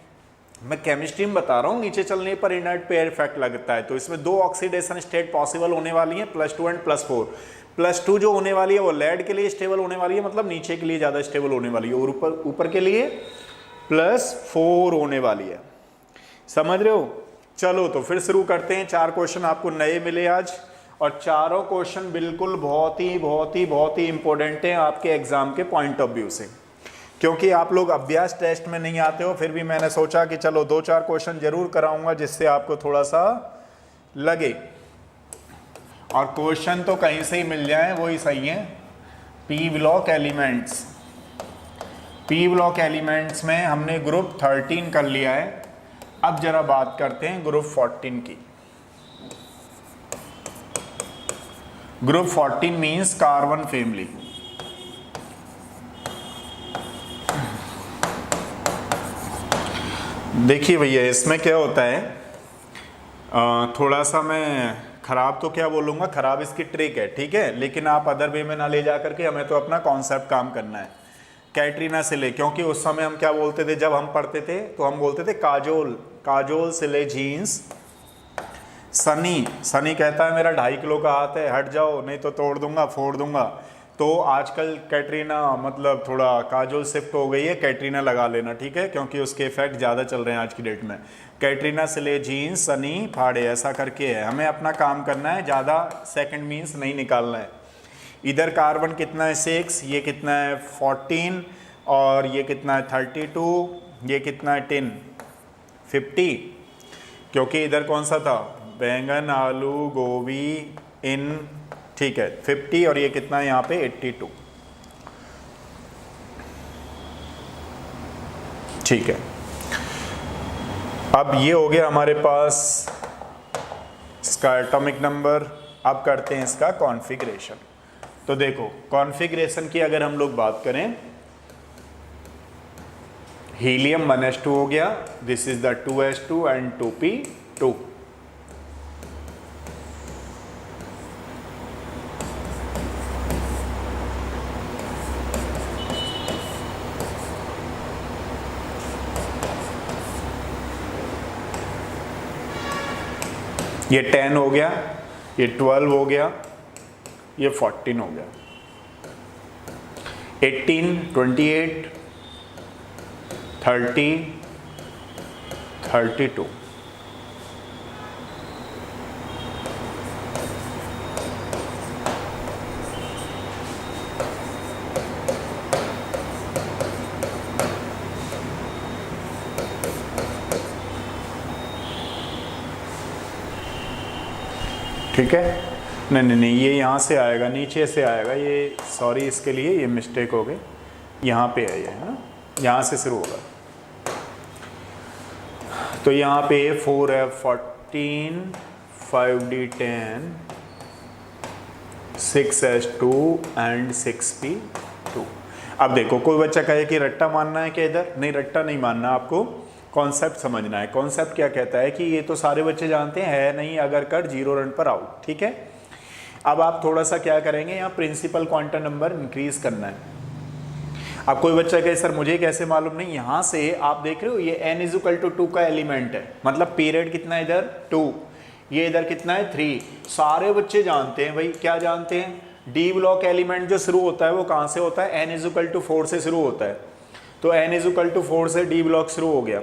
मैं केमिस्ट्री में बता रहा हूँ, नीचे चलने पर इनर्ट पेयर इफेक्ट लगता है। तो इसमें 2 ऑक्सीडेशन स्टेट पॉसिबल होने वाली हैं, +2 एंड +4। +2 जो होने वाली है वो लेड के लिए स्टेबल होने वाली है, मतलब नीचे के लिए ज़्यादा स्टेबल होने वाली है, और ऊपर के लिए +4 होने वाली है। समझ रहे हो? चलो तो फिर शुरू करते हैं। 4 क्वेश्चन आपको नए मिले आज, और चारों क्वेश्चन बिल्कुल बहुत ही इंपॉर्टेंट हैं आपके एग्जाम के पॉइंट ऑफ व्यू से, क्योंकि आप लोग अभ्यास टेस्ट में नहीं आते हो। फिर भी मैंने सोचा कि चलो 2-4 क्वेश्चन जरूर कराऊंगा, जिससे आपको थोड़ा सा लगे। और क्वेश्चन तो कहीं से ही मिल जाए वही सही है। पी ब्लॉक एलिमेंट्स में हमने ग्रुप 13 कर लिया है। अब जरा बात करते हैं ग्रुप 14 की। Group 14 means carbon family. देखिए भैया, इसमें क्या होता है, थोड़ा सा मैं ख़राब तो क्या बोलूँगा, ख़राब इसकी ट्रिक है, ठीक है, लेकिन आप अदर वे में ना ले जा करके, हमें तो अपना कॉन्सेप्ट काम करना है। कैटरीना सिले, क्योंकि उस समय हम क्या बोलते थे, जब हम पढ़ते थे तो हम बोलते थे काजोल सिले जीन्स सनी कहता है मेरा 2.5 किलो का हाथ है, हट जाओ नहीं तो तोड़ दूंगा, फोड़ दूंगा। तो आजकल कैटरीना मतलब थोड़ा काजोल शिफ्ट हो गई है, कैटरीना लगा लेना, ठीक है, क्योंकि उसके इफेक्ट ज़्यादा चल रहे हैं आज की डेट में। कैटरीना सिले जीन्स सनी फाड़े, ऐसा करके है। हमें अपना काम करना है, ज़्यादा सेकंड मीन्स नहीं निकालना है। इधर कार्बन कितना है 6, ये कितना है 14, और ये कितना है 32, ये कितना है 10, 50, क्योंकि इधर कौन सा था बैंगन आलू गोभी इन, ठीक है 50, और ये कितना है यहाँ पे 82, ठीक है। अब ये हो गया हमारे पास इसका एटॉमिक नंबर। अब करते हैं इसका कॉन्फ़िगरेशन। तो देखो कॉन्फ़िगरेशन की अगर हम लोग बात करें, हीलियम 1s2 हो गया, this is the 2s2 and 2p2। ये 10 हो गया, ये 12 हो गया, ये 14 हो गया, 18, 28, 30, 32। ठीक है, नहीं ये यहाँ से आएगा, नीचे से आएगा ये, सॉरी इसके लिए ये मिस्टेक हो गई, यहाँ पे है ये, है ना, यहाँ से शुरू होगा। तो यहाँ पे 4f14, 5d10, 6s2 and 6p2। अब देखो कोई बच्चा कहे कि रट्टा मानना है क्या, इधर नहीं, रट्टा नहीं मानना, आपको कॉन्सेप्ट समझना है। कॉन्सेप्ट क्या कहता है कि ये तो सारे बच्चे जानते हैं, है नहीं अगर कर 0 रन पर आउट, ठीक है। अब आप थोड़ा सा क्या करेंगे, यहाँ प्रिंसिपल क्वांटम नंबर इंक्रीज करना है। अब कोई बच्चा कहे सर मुझे कैसे मालूम, नहीं यहाँ से आप देख रहे हो ये n=2 का एलिमेंट है, मतलब पीरियड कितना है इधर 2, ये इधर कितना है 3। सारे बच्चे जानते हैं भाई, क्या जानते हैं, डी ब्लॉक एलिमेंट जो शुरू होता है वो कहाँ से होता है, n=4 से शुरू होता है। तो n=4 से डी ब्लॉक शुरू हो गया,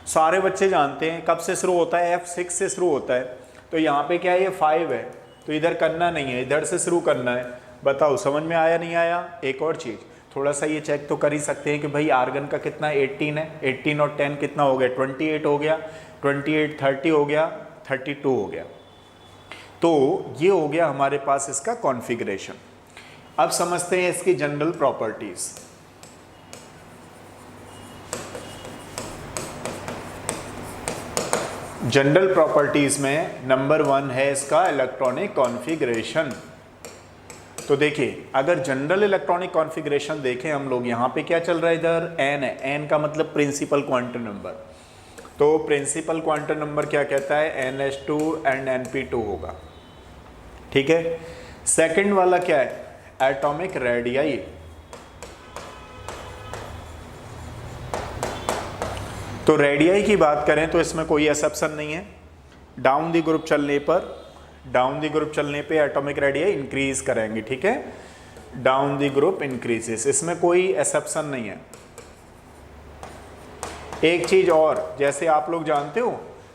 सारे बच्चे जानते हैं कब से शुरू होता है, f6 से शुरू होता है। तो यहाँ पे क्या है, ये 5 है, तो इधर करना नहीं है, इधर से शुरू करना है। बताओ समझ में आया नहीं आया। एक और चीज़ थोड़ा सा ये चेक तो कर ही सकते हैं कि भाई आर्गन का कितना 18 है, 18 और 10 कितना हो गया, 28 हो गया, 28 30 हो गया, 32 हो गया। तो ये हो गया हमारे पास इसका कॉन्फ़िगरेशन। अब समझते हैं इसकी जनरल प्रॉपर्टीज़। जनरल प्रॉपर्टीज में नंबर 1 है इसका इलेक्ट्रॉनिक कॉन्फ़िगरेशन। तो देखिए अगर जनरल इलेक्ट्रॉनिक कॉन्फ़िगरेशन देखें हम लोग, यहाँ पे क्या चल रहा है, इधर n है, n का मतलब प्रिंसिपल क्वांटम नंबर। तो प्रिंसिपल क्वांटम नंबर क्या कहता है, ns2 एंड np2 होगा, ठीक है। सेकंड वाला क्या है, एटॉमिक रेडियाई। तो रेडियाई की बात करें तो इसमें कोई एक्सेप्शन नहीं है, डाउन दी ग्रुप चलने पे एटॉमिक रेडियाई इंक्रीज करेंगे, ठीक है, डाउन दी ग्रुप इंक्रीजेस, इसमें कोई एक्सेप्शन नहीं है। एक चीज और, जैसे आप लोग जानते हो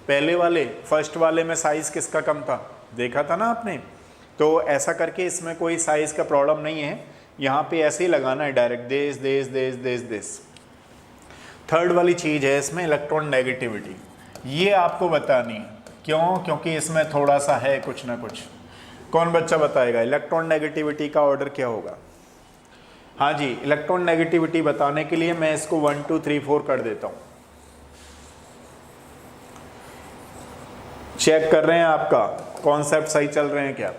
पहले वाले फर्स्ट वाले में साइज किसका कम था, देखा था ना आपने, तो ऐसा करके इसमें कोई साइज का प्रॉब्लम नहीं है, यहाँ पे ऐसे ही लगाना है डायरेक्ट, देश। थर्ड वाली चीज है इसमें इलेक्ट्रॉन नेगेटिविटी, ये आपको बतानी है, क्यों, क्योंकि इसमें थोड़ा सा है कुछ ना कुछ। कौन बच्चा बताएगा इलेक्ट्रॉन नेगेटिविटी का ऑर्डर क्या होगा। हाँ जी, इलेक्ट्रॉन नेगेटिविटी बताने के लिए मैं इसको 1 2 3 4 कर देता हूँ। चेक कर रहे हैं आपका कॉन्सेप्ट सही चल रहे हैं क्या।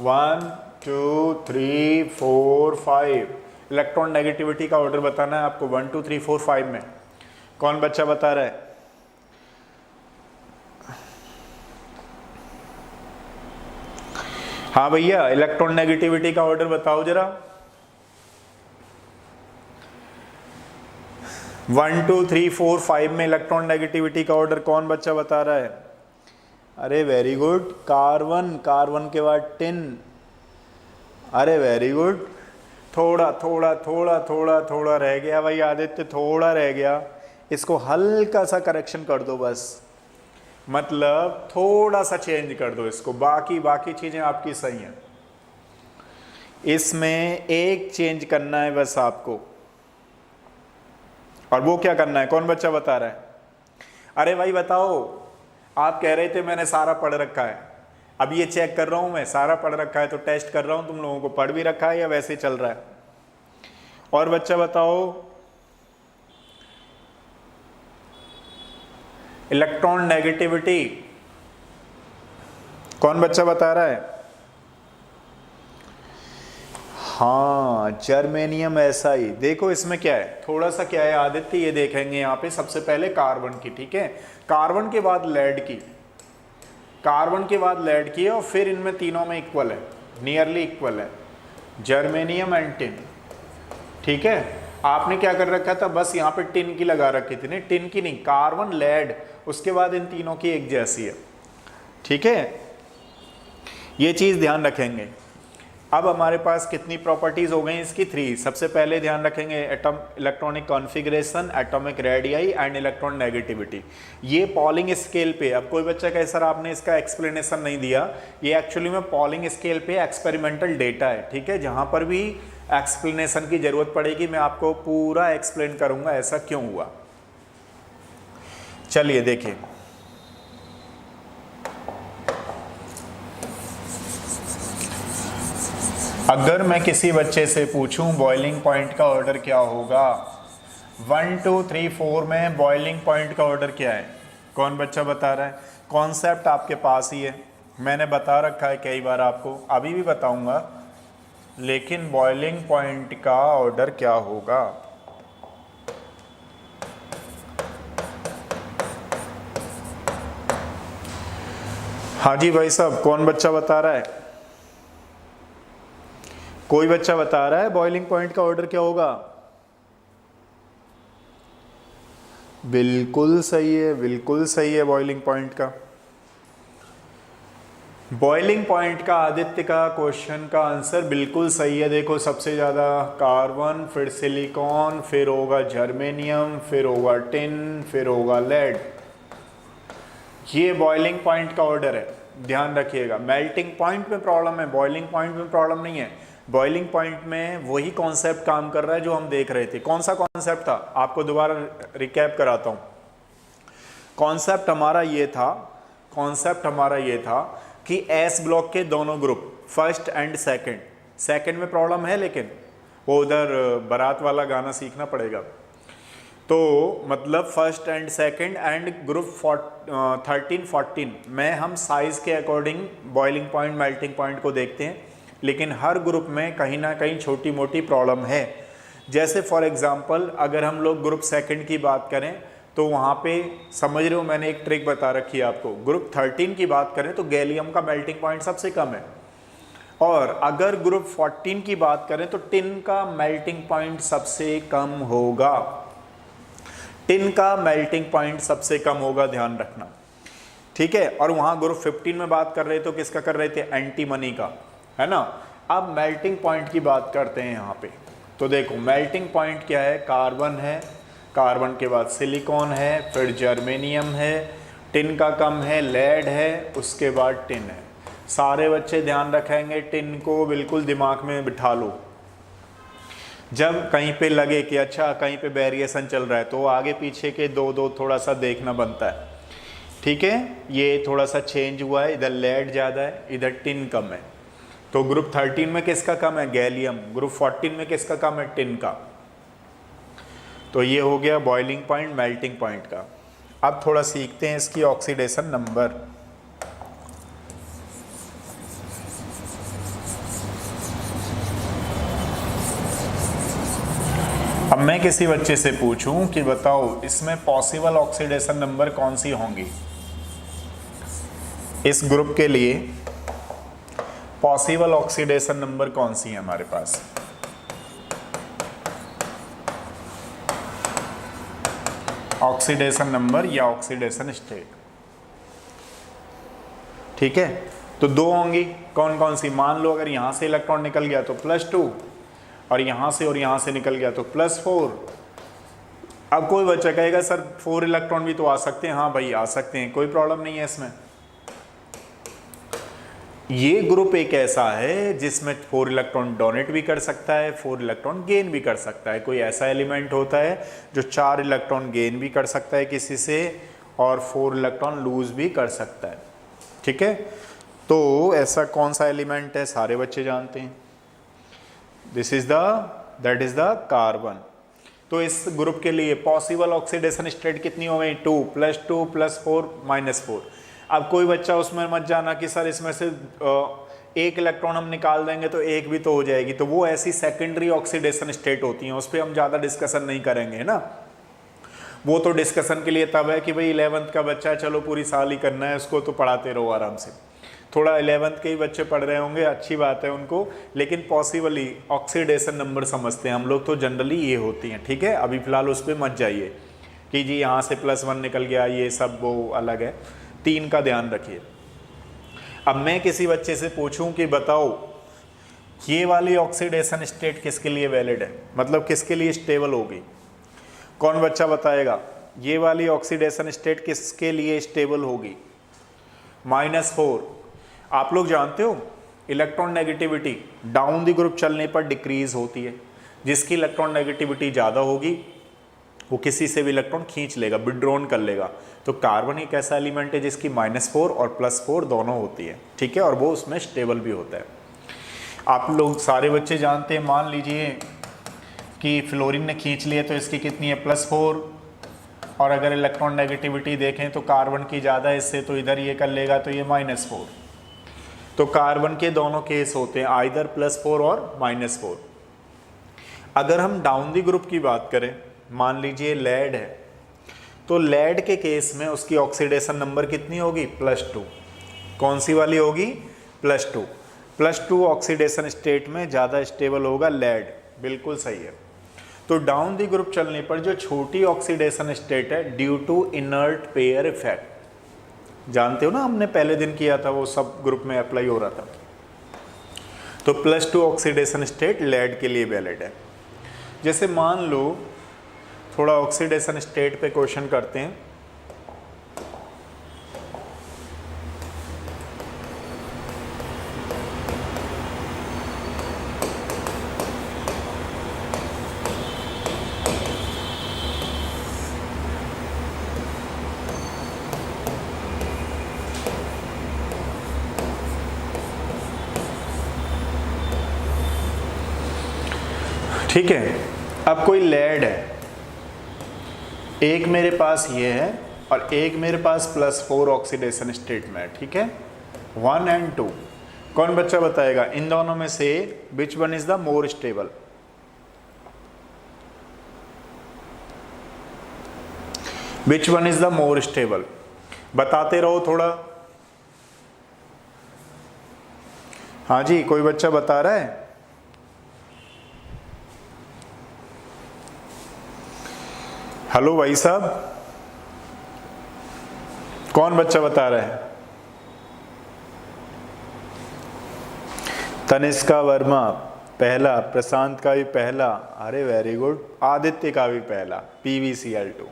1 2 3 4 5 इलेक्ट्रॉन नेगेटिविटी का ऑर्डर बताना है आपको 1 2 3 4 5 में। कौन बच्चा बता रहा है। हाँ भैया, इलेक्ट्रॉन नेगेटिविटी का ऑर्डर बताओ जरा। 1 2 3 4 5 में इलेक्ट्रॉन नेगेटिविटी का ऑर्डर कौन बच्चा बता रहा है। अरे वेरी गुड, कार्बन के बाद टिन। अरे वेरी गुड, थोड़ा रह गया भाई आदित्य, थोड़ा रह गया, इसको हल्का सा करेक्शन कर दो बस, मतलब थोड़ा सा चेंज कर दो इसको, बाकी चीजें आपकी सही हैं। इसमें एक चेंज करना है बस आपको, और वो क्या करना है, कौन बच्चा बता रहा है? अरे भाई बताओ, आप कह रहे थे मैंने सारा पढ़ रखा है, अब ये चेक कर रहा हूं मैं, सारा पढ़ रखा है तो टेस्ट कर रहा हूं तुम लोगों को पढ़ भी रखा है या वैसे चल रहा है? और बच्चा बताओ, इलेक्ट्रॉन नेगेटिविटी कौन बच्चा बता रहा है? हाँ, जर्मेनियम SI। देखो इसमें क्या है, थोड़ा सा क्या है आदित्य, ये देखेंगे यहाँ पे सबसे पहले कार्बन की, ठीक है, कार्बन के बाद लेड की, कार्बन के बाद लेड की है, और फिर इनमें तीनों में इक्वल है, नियरली इक्वल है, जर्मेनियम एंड टिन, ठीक है। आपने क्या कर रखा था, बस यहाँ पे टिन की लगा रखी थी, नहीं टिन की नहीं, कार्बन लेड, उसके बाद इन तीनों की एक जैसी है, ठीक है, ये चीज ध्यान रखेंगे। अब हमारे पास कितनी प्रॉपर्टीज हो गई इसकी? 3। सबसे पहले ध्यान रखेंगे atom electronic configuration, atomic radii and electron negativity. ये पॉलिंग स्केल पे, अब कोई बच्चा कहे सर आपने इसका एक्सप्लेनेशन नहीं दिया, ये एक्चुअली में पॉलिंग स्केल पे एक्सपेरिमेंटल डेटा है, ठीक है, जहां पर भी एक्सप्लेनेशन की जरूरत पड़ेगी मैं आपको पूरा एक्सप्लेन करूंगा ऐसा क्यों हुआ। चलिए देखिए, अगर मैं किसी बच्चे से पूछूं बॉइलिंग पॉइंट का ऑर्डर क्या होगा, 1 2 3 4 में बॉइलिंग पॉइंट का ऑर्डर क्या है, कौन बच्चा बता रहा है? कॉन्सेप्ट आपके पास ही है, मैंने बता रखा है कई बार आपको, अभी भी बताऊंगा, लेकिन बॉइलिंग पॉइंट का ऑर्डर क्या होगा? हाँ जी भाई साहब, कौन बच्चा बता रहा है? कोई बच्चा बता रहा है बॉइलिंग पॉइंट का ऑर्डर क्या होगा? बिल्कुल सही है, बिल्कुल सही है, बॉइलिंग पॉइंट का, बॉइलिंग पॉइंट का आदित्य का क्वेश्चन का आंसर बिल्कुल सही है। देखो सबसे ज़्यादा कार्बन, फिर सिलिकॉन, फिर होगा जर्मेनियम, फिर होगा टिन, फिर होगा लेड, ये बॉइलिंग पॉइंट का ऑर्डर है, ध्यान रखिएगा। मेल्टिंग पॉइंट में प्रॉब्लम है, बॉइलिंग पॉइंट में प्रॉब्लम नहीं है। बॉइलिंग पॉइंट में वही कॉन्सेप्ट काम कर रहा है जो हम देख रहे थे। कौन सा कॉन्सेप्ट था, आपको दोबारा रिकैप कराता हूँ। कॉन्सेप्ट हमारा ये था कि एस ब्लॉक के दोनों ग्रुप, फर्स्ट एंड सेकंड में प्रॉब्लम है, लेकिन वो उधर बारात वाला गाना सीखना पड़ेगा। तो मतलब first and second and group 13 14 में हम साइज के according boiling point, melting point को देखते हैं, लेकिन हर ग्रुप में कहीं ना कहीं छोटी मोटी प्रॉब्लम है। जैसे फॉर एग्जांपल अगर हम लोग ग्रुप सेकंड की बात करें तो वहाँ पे समझ रहे हो, मैंने एक ट्रिक बता रखी है आपको। ग्रुप 13 की बात करें तो गैलियम का मेल्टिंग पॉइंट सबसे कम है, और अगर ग्रुप 14 की बात करें तो टिन का मेल्टिंग पॉइंट सबसे कम होगा, टिन का मेल्टिंग पॉइंट सबसे कम होगा, ध्यान रखना, ठीक है। और वहाँ ग्रुप 15 में बात कर रहे तो किसका कर रहे थे, एंटीमनी का, है ना। अब मेल्टिंग पॉइंट की बात करते हैं यहाँ पे। तो देखो मेल्टिंग पॉइंट क्या है, कार्बन है, कार्बन के बाद सिलिकॉन है, फिर जर्मेनियम है, टिन का कम है, लेड है, उसके बाद टिन है। सारे बच्चे ध्यान रखेंगे, टिन को बिल्कुल दिमाग में बिठा लो। जब कहीं पे लगे कि अच्छा कहीं पे वेरिएशन चल रहा है तो आगे पीछे के दो थोड़ा सा देखना बनता है, ठीक है। ये थोड़ा सा चेंज हुआ है, इधर लेड ज़्यादा है, इधर टिन कम है। तो ग्रुप 13 में किसका कम है, गैलियम। ग्रुप 14 में किसका कम है, टिन का। तो ये हो गया बॉइलिंग पॉइंट, मेल्टिंग पॉइंट का। अब थोड़ा सीखते हैं इसकी ऑक्सीडेशन नंबर। अब मैं किसी बच्चे से पूछूं कि बताओ इसमें पॉसिबल ऑक्सीडेशन नंबर कौन सी होंगी, इस ग्रुप के लिए पॉसिबल ऑक्सीडेशन नंबर कौन सी है हमारे पास। ऑक्सीडेशन नंबर या ऑक्सीडेशन स्टेट, ठीक है। तो दो होंगी, कौन कौन सी। मान लो अगर यहां से इलेक्ट्रॉन निकल गया तो +2, और यहां से निकल गया तो +4। अब कोई बच्चा कहेगा सर 4 इलेक्ट्रॉन भी तो आ सकते हैं। हाँ भाई आ सकते हैं, कोई प्रॉब्लम नहीं है इसमें। ये ग्रुप एक ऐसा है जिसमें 4 इलेक्ट्रॉन डोनेट भी कर सकता है, 4 इलेक्ट्रॉन गेन भी कर सकता है। कोई ऐसा एलिमेंट होता है जो 4 इलेक्ट्रॉन गेन भी कर सकता है किसी से और 4 इलेक्ट्रॉन लूज भी कर सकता है। ठीक है, तो ऐसा कौन सा एलिमेंट है, सारे बच्चे जानते हैं। That is the carbon. तो इस ग्रुप के लिए पॉसिबल ऑक्सीडेशन स्टेट कितनी हो गई, 2 +2 +4 -4। अब कोई बच्चा उसमें मत जाना कि सर इसमें से एक इलेक्ट्रॉन हम निकाल देंगे तो एक भी तो हो जाएगी, तो वो ऐसी सेकेंडरी ऑक्सीडेशन स्टेट होती हैं, उस पर हम ज़्यादा डिस्कशन नहीं करेंगे, है ना। वो तो डिस्कशन के लिए तब है कि भाई 11th का बच्चा है, चलो पूरी साल ही करना है उसको, तो पढ़ाते रहो आराम से। थोड़ा 11th के ही बच्चे पढ़ रहे होंगे, अच्छी बात है उनको, लेकिन पॉसिबली ऑक्सीडेशन नंबर समझते हैं हम लोग, तो जनरली ये होती हैं। ठीक है, अभी फिलहाल उस पर मत जाइए कि जी यहाँ से +1 निकल गया, ये सब वो अलग है। 3 का ध्यान रखिए। अब मैं किसी बच्चे से पूछूं कि बताओ ये वाली ऑक्सीडेशन स्टेट किसके लिए वैलिड है, मतलब किसके लिए स्टेबल होगी, कौन बच्चा बताएगा ये वाली ऑक्सीडेशन स्टेट किसके लिए स्टेबल होगी। -4 आप लोग जानते हो electron negativity down the group चलने पर डिक्रीज होती है। जिसकी इलेक्ट्रॉन नेगेटिविटी ज़्यादा होगी वो किसी से भी इलेक्ट्रॉन खींच लेगा, विड्रॉन कर लेगा। तो कार्बन एक ऐसा एलिमेंट है जिसकी -4 और +4 दोनों होती है। ठीक है, और वो उसमें स्टेबल भी होता है। आप लोग सारे बच्चे जानते हैं, मान लीजिए कि फ्लोरीन ने खींच लिए तो इसकी कितनी है, +4, और अगर इलेक्ट्रॉन नेगेटिविटी देखें तो कार्बन की ज़्यादा है इससे, तो इधर ये कर लेगा तो ये -4। तो कार्बन के दोनों केस होते हैं, आइदर +4 और -4। अगर हम डाउन द ग्रुप की बात करें, मान लीजिए लेड है, तो लेड के केस में उसकी ऑक्सीडेशन नंबर कितनी होगी, +2। कौन सी वाली होगी, +2। +2 ऑक्सीडेशन स्टेट में ज़्यादा स्टेबल होगा लेड, बिल्कुल सही है। तो डाउन द ग्रुप चलने पर जो छोटी ऑक्सीडेशन स्टेट है, due to inert pair effect, जानते हो ना, हमने पहले दिन किया था, वो सब ग्रुप में अप्लाई हो रहा था। तो +2 ऑक्सीडेशन स्टेट लेड के लिए वैलिड है। जैसे मान लो थोड़ा ऑक्सीडेशन स्टेट पे क्वेश्चन करते हैं। ठीक है, अब कोई लेड है, एक मेरे पास ये है और एक मेरे पास +4 ऑक्सीडेशन स्टेट में है। ठीक है, 1 और 2। कौन बच्चा बताएगा इन दोनों में से which one is the more stable. Which one is the more stable, बताते रहो थोड़ा। हाँ जी, कोई बच्चा बता रहा है। हेलो भाई साहब, कौन बच्चा बता रहा है। तनिष्का वर्मा पहला, प्रशांत का भी पहला, अरे वेरी गुड, आदित्य का भी पहला, PbCl2,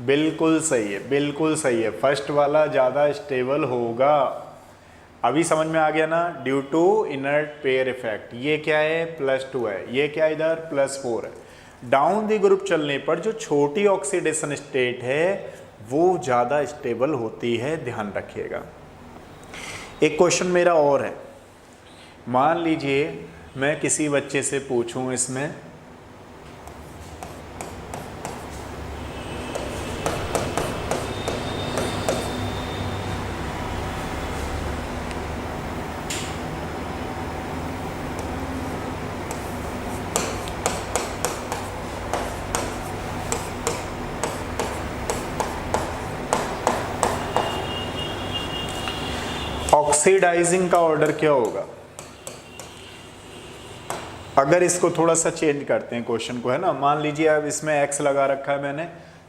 बिल्कुल सही है, बिल्कुल सही है। फर्स्ट वाला ज़्यादा स्टेबल होगा। अभी समझ में आ गया ना, due to inert pair effect. ये क्या है, +2 है, ये क्या इधर +4 है। डाउन द ग्रुप चलने पर जो छोटी ऑक्सीडेशन स्टेट है वो ज़्यादा स्टेबल होती है, ध्यान रखिएगा। एक क्वेश्चन मेरा और है, मान लीजिए मैं किसी बच्चे से पूछूं इसमें ऑक्सीडाइजिंग का ऑर्डर क्या होगा। अगर इसको थोड़ा सा चेंज करते हैं क्वेश्चन को, है ना, मान लीजिए अब इसमें x लगा रखा है मैंने,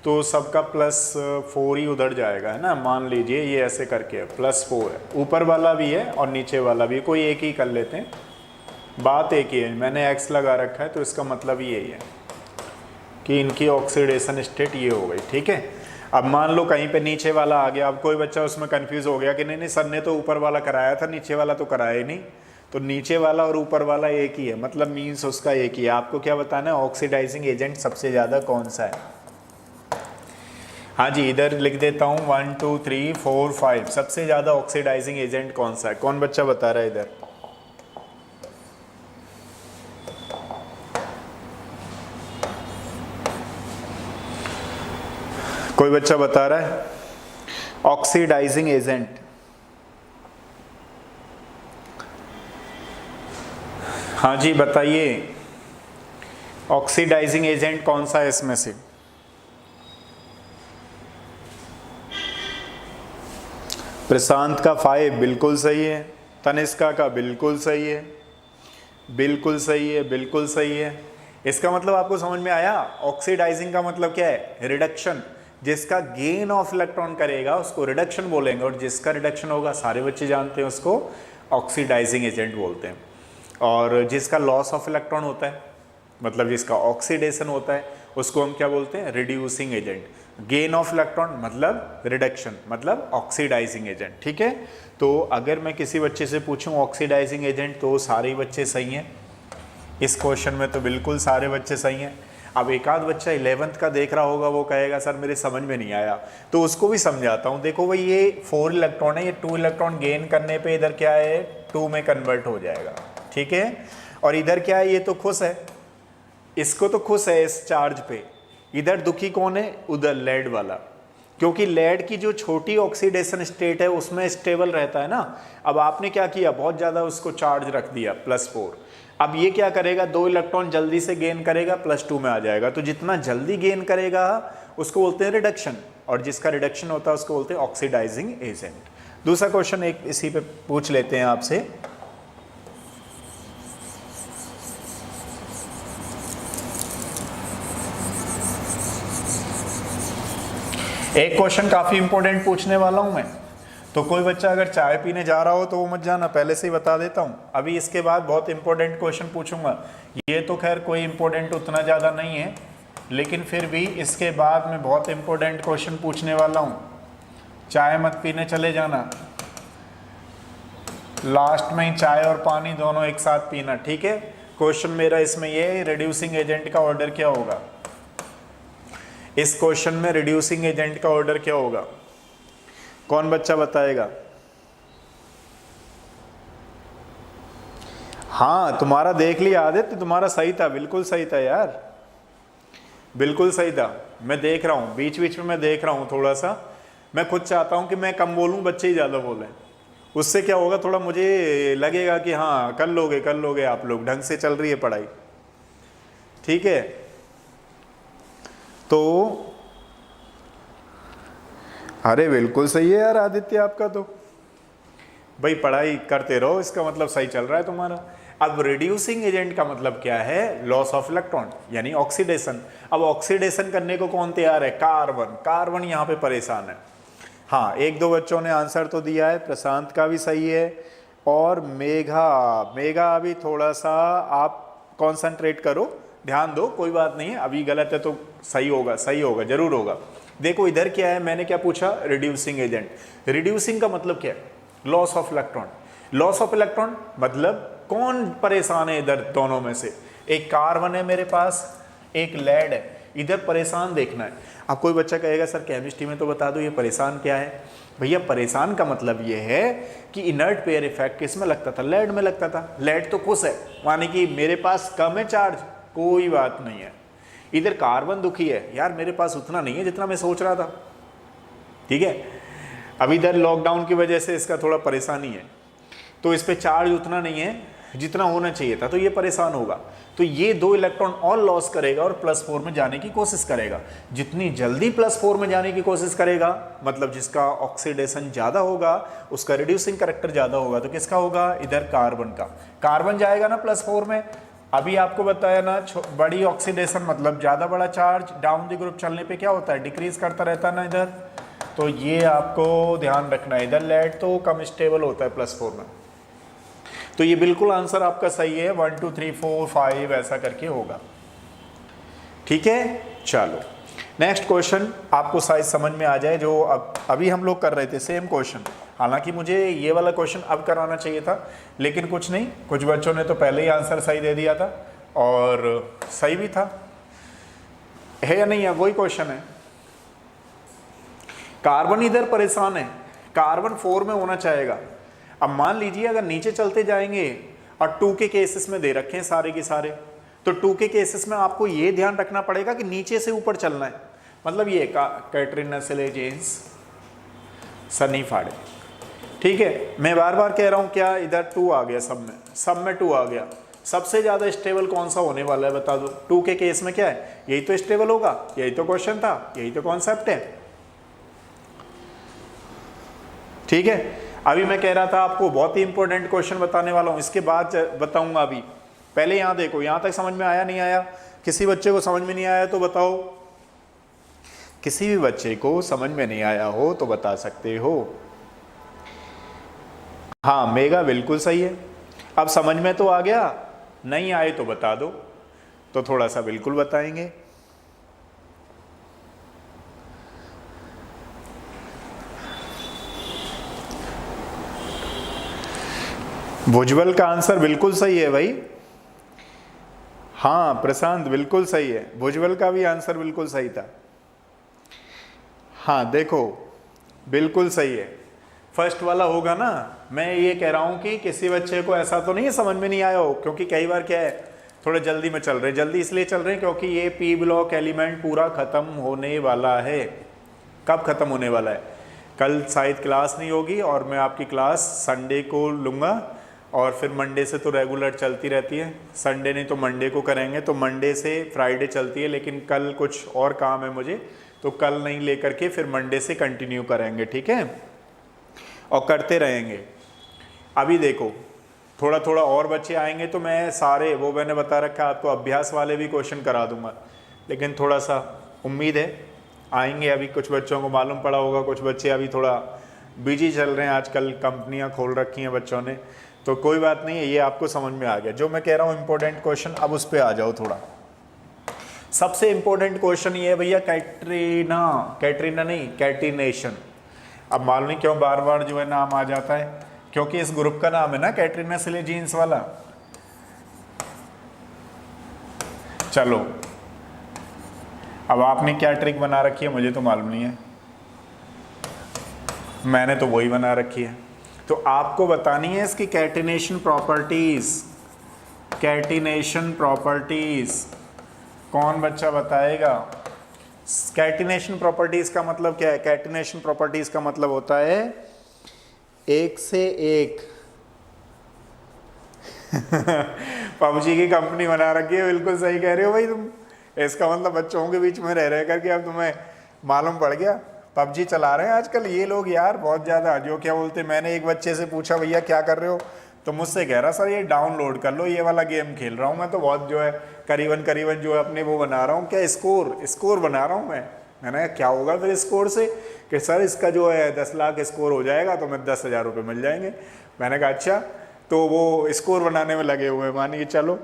तो सबका +4 ही उधर जाएगा, है ना। मान लीजिए ये ऐसे करके +4 है, ऊपर वाला भी है और नीचे वाला भी, कोई एक ही कर लेते हैं, बात एक ही है। मैंने x लगा रखा है तो इसका मतलब यही है कि इनकी ऑक्सीडेशन स्टेट ये हो गई। ठीक है, अब मान लो कहीं पे नीचे वाला आ गया, अब कोई बच्चा उसमें कंफ्यूज हो गया कि नहीं नहीं सर ने तो ऊपर वाला कराया था, नीचे वाला तो कराया ही नहीं। तो नीचे वाला और ऊपर वाला एक ही है, मतलब मीन्स उसका एक ही है। आपको क्या बताना है, ऑक्सीडाइजिंग एजेंट सबसे ज़्यादा कौन सा है। हाँ जी, इधर लिख देता हूँ 1 2 3 4 5, सबसे ज़्यादा ऑक्सीडाइजिंग एजेंट कौन सा है, कौन बच्चा बता रहा है इधर। कोई बच्चा बता रहा है ऑक्सीडाइजिंग एजेंट। हाँ जी बताइए, ऑक्सीडाइजिंग एजेंट कौन सा है इसमें से। प्रशांत का 5 बिल्कुल सही है, तनिष्का का बिल्कुल सही है, बिल्कुल सही है, बिल्कुल सही है। इसका मतलब आपको समझ में आया, ऑक्सीडाइजिंग का मतलब क्या है, रिडक्शन। जिसका गेन ऑफ इलेक्ट्रॉन करेगा उसको रिडक्शन बोलेंगे, और जिसका रिडक्शन होगा सारे बच्चे जानते हैं उसको ऑक्सीडाइजिंग एजेंट बोलते हैं। और जिसका लॉस ऑफ इलेक्ट्रॉन होता है, मतलब जिसका ऑक्सीडेशन होता है, उसको हम क्या बोलते हैं, reducing agent. Gain of electron मतलब रिडक्शन, मतलब ऑक्सीडाइजिंग एजेंट। ठीक है, तो अगर मैं किसी बच्चे से पूछूं ऑक्सीडाइजिंग एजेंट, तो सारे ही बच्चे सही हैं इस क्वेश्चन में, तो बिल्कुल सारे बच्चे सही हैं। अब एक आध बच्चा 11th का देख रहा होगा, वो कहेगा सर मेरे समझ में नहीं आया, तो उसको भी समझाता हूँ। देखो भाई, ये 4 इलेक्ट्रॉन है, ये 2 इलेक्ट्रॉन गेन करने पे इधर क्या है, 2 में कन्वर्ट हो जाएगा। ठीक है, और इधर क्या है, ये तो खुश है, इसको तो खुश है इस चार्ज पे। इधर दुखी कौन है, उधर लेड वाला, क्योंकि लेड की जो छोटी ऑक्सीडेशन स्टेट है उसमें स्टेबल रहता है ना। अब आपने क्या किया, बहुत ज़्यादा उसको चार्ज रख दिया +4। अब ये क्या करेगा, 2 इलेक्ट्रॉन जल्दी से गेन करेगा, +2 में आ जाएगा। तो जितना जल्दी गेन करेगा उसको बोलते हैं रिडक्शन, और जिसका रिडक्शन होता है उसको बोलते हैं ऑक्सीडाइजिंग एजेंट। दूसरा क्वेश्चन एक इसी पे पूछ लेते हैं आपसे। एक क्वेश्चन काफी इंपॉर्टेंट पूछने वाला हूं मैं, तो कोई बच्चा अगर चाय पीने जा रहा हो तो वो मत जाना, पहले से ही बता देता हूँ। अभी इसके बाद बहुत इंपॉर्टेंट क्वेश्चन पूछूंगा। ये तो खैर कोई इंपॉर्टेंट उतना ज़्यादा नहीं है, लेकिन फिर भी इसके बाद मैं बहुत इंपॉर्टेंट क्वेश्चन पूछने वाला हूँ। चाय मत पीने चले जाना, लास्ट में ही चाय और पानी दोनों एक साथ पीना। ठीक है, क्वेश्चन मेरा इसमें ये, रिड्यूसिंग एजेंट का ऑर्डर क्या होगा। इस क्वेश्चन में रिड्यूसिंग एजेंट का ऑर्डर क्या होगा, कौन बच्चा बताएगा। हाँ, तुम्हारा देख लिया आदित्य, तुम्हारा सही था, बिल्कुल सही था यार, बिल्कुल सही था। मैं देख रहा हूँ बीच बीच में, मैं देख रहा हूँ थोड़ा सा, मैं खुद चाहता हूँ कि मैं कम बोलूँ, बच्चे ही ज़्यादा बोलें। उससे क्या होगा, थोड़ा मुझे लगेगा कि हाँ कर लोगे आप लोग, ढंग से चल रही है पढ़ाई। ठीक है, तो अरे बिल्कुल सही है यार आदित्य आपका, तो भाई पढ़ाई करते रहो, इसका मतलब सही चल रहा है तुम्हारा। अब रिड्यूसिंग एजेंट का मतलब क्या है, लॉस ऑफ इलेक्ट्रॉन यानी ऑक्सीडेशन। अब ऑक्सीडेशन करने को कौन तैयार है, कार्बन। कार्बन यहाँ पे परेशान है। हाँ, एक दो बच्चों ने आंसर तो दिया है, प्रशांत का भी सही है, और मेघा अभी थोड़ा सा आप कॉन्सेंट्रेट करो, ध्यान दो, कोई बात नहीं है, अभी गलत है तो सही होगा, सही होगा, जरूर होगा। देखो इधर क्या है, मैंने क्या पूछा, रिड्यूसिंग एजेंट। रिड्यूसिंग का मतलब क्या है, loss of electron. Loss of electron मतलब कौन परेशान है इधर दोनों में से, एक कार्बन है मेरे पास, एक लेड है, इधर परेशान देखना है। अब कोई बच्चा कहेगा सर केमिस्ट्री में तो बता दो ये परेशान क्या है। भैया परेशान का मतलब ये है कि इनर्ट पेयर इफेक्ट किस में लगता था, लेड में लगता था। लेड तो खुश है, माने कि मेरे पास कम है चार्ज, कोई बात नहीं है। इधर कार्बन दुखी है, यार मेरे पास उतना नहीं है जितना मैं सोच रहा था। ठीक है, अब इधर लॉकडाउन की वजह से इसका थोड़ा परेशानी है, तो इस पे चार्ज उतना नहीं है जितना होना चाहिए था, तो ये परेशान होगा। तो ये 2 इलेक्ट्रॉन और लॉस करेगा और +4 में जाने की कोशिश करेगा। जितनी जल्दी +4 में जाने की कोशिश करेगा, मतलब जिसका ऑक्सीडेशन ज़्यादा होगा उसका रिड्यूसिंग करैक्टर ज़्यादा होगा। तो किसका होगा, इधर कार्बन का। कार्बन जाएगा ना +4 में। अभी आपको बताया ना, बड़ी ऑक्सीडेशन मतलब ज़्यादा बड़ा चार्ज डाउन द ग्रुप चलने पे क्या होता है, डिक्रीज करता रहता है ना इधर। तो ये आपको ध्यान रखना है, इधर लेड तो कम स्टेबल होता है +4 में। तो ये बिल्कुल आंसर आपका सही है, 1 2 3 4 5 ऐसा करके होगा। ठीक है, चलो नेक्स्ट क्वेश्चन आपको शायद समझ में आ जाए, जो अभी हम लोग कर रहे थे सेम क्वेश्चन। हालांकि मुझे ये वाला क्वेश्चन अब कराना चाहिए था, लेकिन कुछ नहीं, कुछ बच्चों ने तो पहले ही आंसर सही दे दिया था और सही भी था, है या नहीं है, वही क्वेश्चन है। कार्बन इधर परेशान है, कार्बन 4 में होना चाहेगा। अब मान लीजिए अगर नीचे चलते जाएंगे और 2 के केसेस में दे रखे हैं सारे के सारे, तो 2 के केसेस में आपको ये ध्यान रखना पड़ेगा कि नीचे से ऊपर चलना है। मतलब ये कैटरीना सिलेजेंस, सनी फाड़े, ठीक है। मैं बार बार कह रहा हूँ क्या इधर 2 आ गया, सब में 2 आ गया। सबसे ज़्यादा स्टेबल कौन सा होने वाला है बता दो? 2 के केस में क्या है, यही तो स्टेबल होगा, यही तो क्वेश्चन था, यही तो कॉन्सेप्ट है, ठीक है। अभी मैं कह रहा था आपको बहुत ही इंपॉर्टेंट क्वेश्चन बताने वाला हूँ, इसके बाद बताऊंगा। अभी पहले यहाँ देखो, यहाँ तक समझ में आया नहीं आया? किसी बच्चे को समझ में नहीं आया तो बताओ, किसी भी बच्चे को समझ में नहीं आया हो तो बता सकते हो। हाँ मेगा बिल्कुल सही है। अब समझ में तो आ गया, नहीं आए तो बता दो, तो थोड़ा सा बिल्कुल बताएंगे। भुजबल का आंसर बिल्कुल सही है भाई। हाँ प्रशांत बिल्कुल सही है, भुजबल का भी आंसर बिल्कुल सही था। हाँ देखो बिल्कुल सही है, फर्स्ट वाला होगा ना। मैं ये कह रहा हूँ कि किसी बच्चे को ऐसा तो नहीं है समझ में नहीं आया हो, क्योंकि कई बार क्या है थोड़े जल्दी में चल रहे, जल्दी इसलिए चल रहे हैं क्योंकि ये पी ब्लॉक एलिमेंट पूरा ख़त्म होने वाला है। कब ख़त्म होने वाला है? कल शायद क्लास नहीं होगी और मैं आपकी क्लास संडे को लूँगा, और फिर मंडे से तो रेगुलर चलती रहती है। संडे नहीं तो मंडे को करेंगे, तो मंडे से फ्राइडे चलती है, लेकिन कल कुछ और काम है मुझे, तो कल नहीं लेकर के फिर मंडे से कंटिन्यू करेंगे, ठीक है, और करते रहेंगे। अभी देखो थोड़ा थोड़ा और बच्चे आएंगे तो मैं सारे वो मैंने बता रखा आपको अभ्यास वाले भी क्वेश्चन करा दूंगा, लेकिन थोड़ा सा उम्मीद है आएंगे। अभी कुछ बच्चों को मालूम पड़ा होगा, कुछ बच्चे अभी थोड़ा बिजी चल रहे हैं, आजकल कंपनियां खोल रखी हैं बच्चों ने, तो कोई बात नहीं है, ये आपको समझ में आ गया। जो मैं कह रहा हूँ इंपॉर्टेंट क्वेश्चन, अब उस पर आ जाओ थोड़ा। सबसे इंपॉर्टेंट क्वेश्चन ये है भैया, कैटरीना नहीं कैटिनेशन। अब मालूम नहीं क्यों बार बार जो है नाम आ जाता है, क्योंकि इस ग्रुप का नाम है ना कैटरीना सिलेजेंस वाला। चलो अब आपने क्या ट्रिक बना रखी है मुझे तो मालूम नहीं है, मैंने तो वही बना रखी है। तो आपको बतानी है इसकी कैटिनेशन प्रॉपर्टीज। कैटिनेशन प्रॉपर्टीज कौन बच्चा बताएगा? कैटिनेशन प्रॉपर्टीज का मतलब क्या है? कैटिनेशन प्रॉपर्टीज का मतलब होता है एक से एक। पबजी की कंपनी बना रखी है, बिल्कुल सही कह रहे हो भाई तुम। इसका मतलब बच्चों के बीच में रह करके अब तुम्हें मालूम पड़ गया, पबजी चला रहे हैं आजकल ये लोग यार बहुत ज़्यादा। जो क्या बोलते, मैंने एक बच्चे से पूछा भैया क्या कर रहे हो, तो मुझसे कह रहा सर ये डाउनलोड कर लो, ये वाला गेम खेल रहा हूँ मैं, तो बहुत जो है करीबन जो है अपने वो बना रहा हूँ, क्या स्कोर बना रहा हूँ मैंने कहा क्या होगा फिर स्कोर से? कि सर इसका जो है 10 लाख स्कोर हो जाएगा तो मैं 10,000 रुपये मिल जाएंगे। मैंने कहा अच्छा, तो वो स्कोर बनाने में लगे हुए हैं, मानिए चलो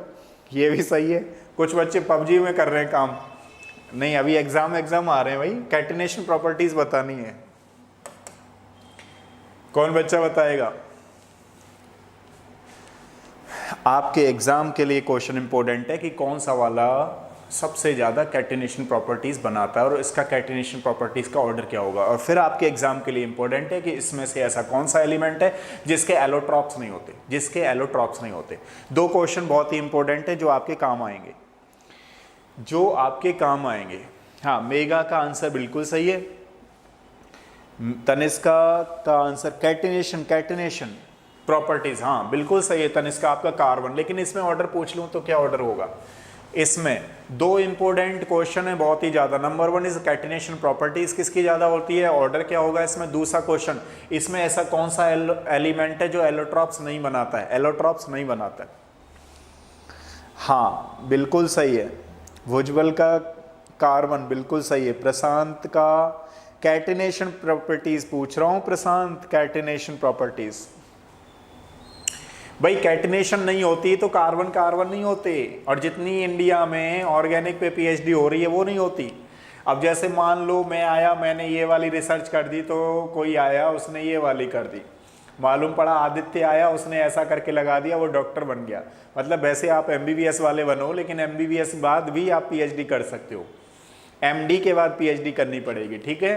ये भी सही है। कुछ बच्चे पबजी में कर रहे हैं काम। नहीं अभी एग्जाम आ रहे हैं भाई, कैटिनेशन प्रॉपर्टीज बतानी है। कौन बच्चा बताएगा? आपके एग्जाम के लिए क्वेश्चन इंपॉर्टेंट है कि कौन सा वाला सबसे ज़्यादा कैटिनेशन प्रॉपर्टीज़ बनाता है और इसका कैटिनेशन प्रॉपर्टीज़ का ऑर्डर क्या होगा। और फिर आपके एग्जाम के लिए इंपॉर्टेंट है कि इसमें से ऐसा कौन सा एलिमेंट है जिसके एलोट्रॉप्स नहीं होते। 2 क्वेश्चन बहुत ही इंपॉर्टेंट है जो आपके काम आएंगे, हाँ मेगा का आंसर बिल्कुल सही है, तनिष्का का आंसर कैटिनेशन प्रॉपर्टीज, हाँ बिल्कुल सही है तनिष्का आपका कार्बन। लेकिन इसमें ऑर्डर पूछ लूँ तो क्या ऑर्डर होगा? इसमें 2 इंपॉर्टेंट क्वेश्चन है बहुत ही ज़्यादा। नंबर 1 इज कैटिनेशन प्रॉपर्टीज किसकी ज़्यादा होती है, ऑर्डर क्या होगा इसमें। दूसरा क्वेश्चन, इसमें ऐसा कौन सा एलिमेंट है जो एलोट्रॉप्स नहीं बनाता है। हाँ बिल्कुल सही है, भुजबल का कार्बन बिल्कुल सही है। प्रशांत का कैटिनेशन प्रॉपर्टीज पूछ रहा हूँ, प्रशांत कैटिनेशन प्रॉपर्टीज। भाई कैटिनेशन नहीं होती तो कार्बन नहीं होते, और जितनी इंडिया में ऑर्गेनिक पे पीएचडी हो रही है वो नहीं होती। अब जैसे मान लो मैं आया, मैंने ये वाली रिसर्च कर दी, तो कोई आया उसने ये वाली कर दी, मालूम पड़ा आदित्य आया उसने ऐसा करके लगा दिया, वो डॉक्टर बन गया। मतलब वैसे आप MBBS वाले बनो, लेकिन MBBS बाद भी आप PhD कर सकते हो, MD के बाद PhD करनी पड़ेगी, ठीक है।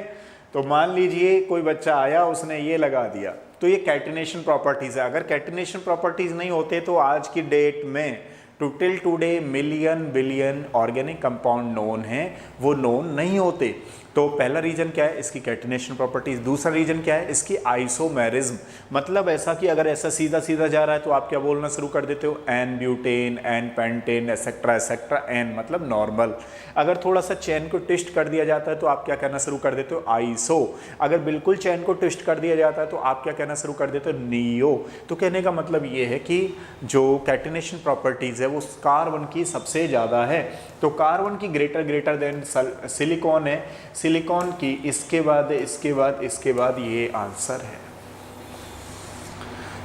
तो मान लीजिए कोई बच्चा आया उसने ये लगा दिया, तो ये कैटिनेशन प्रॉपर्टीज है। अगर कैटिनेशन प्रॉपर्टीज नहीं होते तो आज की डेट में till today million billion organic compound known हैं, वो नोन नहीं होते। तो पहला रीजन क्या है, इसकी कैटिनेशन प्रॉपर्टीज। दूसरा रीजन क्या है, इसकी आइसोमेरिज्म, मतलब ऐसा कि अगर ऐसा सीधा सीधा जा रहा है तो आप क्या बोलना शुरू कर देते हो, n butane, n pentane, etcetera etcetera, n मतलब नॉर्मल। अगर थोड़ा सा चेन को ट्विस्ट कर दिया जाता है तो आप क्या कहना शुरू कर देते हो, आइसो। अगर बिल्कुल चेन को ट्विस्ट कर दिया जाता है तो आप क्या कहना शुरू कर देते हो, नियो। तो कहने का मतलब ये है कि जो कैटिनेशन प्रॉपर्टीज है वो कार्बन की सबसे ज़्यादा है। तो कार्बन की ग्रेटर देन सिलिकॉन है, सिलिकॉन की इसके बाद इसके बाद ये आंसर है,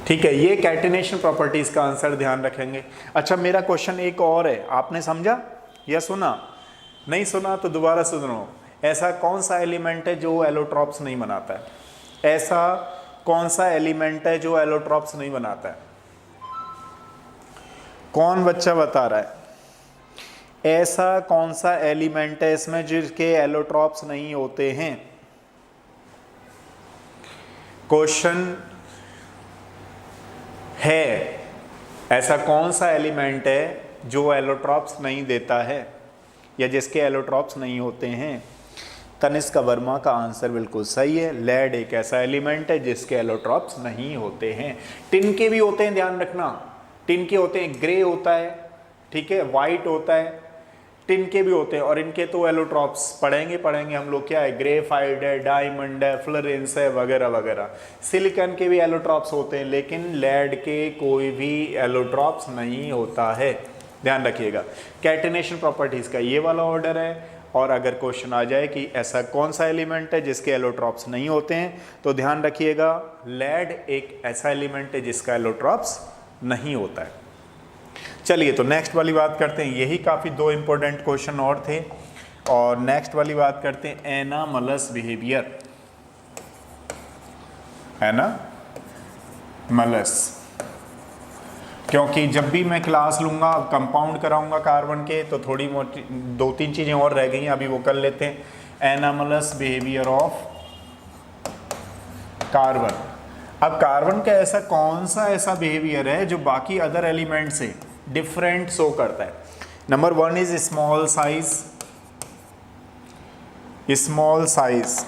ठीक है। ये कैटिनेशन प्रॉपर्टीज का आंसर ध्यान रखेंगे। अच्छा मेरा क्वेश्चन एक और है, आपने समझा या सुना? नहीं सुना तो दोबारा सुनो। ऐसा कौन सा एलिमेंट है जो एलोट्रॉप्स नहीं बनाता है? ऐसा कौन सा एलिमेंट है जो एलोट्रॉप्स नहीं बनाता है? कौन बच्चा बता रहा है? ऐसा कौन सा एलिमेंट है इसमें जिसके एलोट्रॉप्स नहीं होते हैं? क्वेश्चन है, ऐसा कौन सा एलिमेंट है जो एलोट्रॉप्स नहीं देता है या जिसके एलोट्रॉप्स नहीं होते हैं? तनिष्क वर्मा का आंसर बिल्कुल सही है। लेड एक ऐसा एलिमेंट है जिसके एलोट्रॉप्स नहीं होते हैं। टिन के भी होते हैं, ध्यान रखना, टिन के होते हैं, ग्रे होता है, ठीक है, वाइट होता है, टिन के भी होते हैं, और इनके तो एलोट्रॉप्स पढ़ेंगे हम लोग, क्या है, ग्रेफाइट है, डायमंड है, फ्लोरेंस है, वगैरह वगैरह। सिलिकॉन के भी एलोट्रॉप्स होते हैं, लेकिन लेड के कोई भी एलोट्रॉप्स नहीं होता है, ध्यान रखिएगा। कैटिनेशन प्रॉपर्टीज का ये वाला ऑर्डर है। और अगर क्वेश्चन आ जाए कि ऐसा कौन सा एलिमेंट है जिसके एलोट्रॉप्स नहीं होते हैं, तो ध्यान रखिएगा लेड एक ऐसा एलिमेंट है जिसका एलोट्रॉप्स नहीं होता है। चलिए तो नेक्स्ट वाली बात करते हैं। यही काफ़ी दो इंपॉर्टेंट क्वेश्चन और थे, और नेक्स्ट वाली बात करते हैं एनामलस बिहेवियर। एनामलस, क्योंकि जब भी मैं क्लास लूँगा, कंपाउंड कराऊंगा कार्बन के, तो थोड़ी मोटी दो तीन चीज़ें और रह गई हैं, अभी वो कर लेते हैं। Anomalous behaviour of carbon. अब कार्बन का ऐसा कौन सा ऐसा बिहेवियर है जो बाकी अदर एलिमेंट से डिफरेंट शो करता है? Number 1 is small size, small size,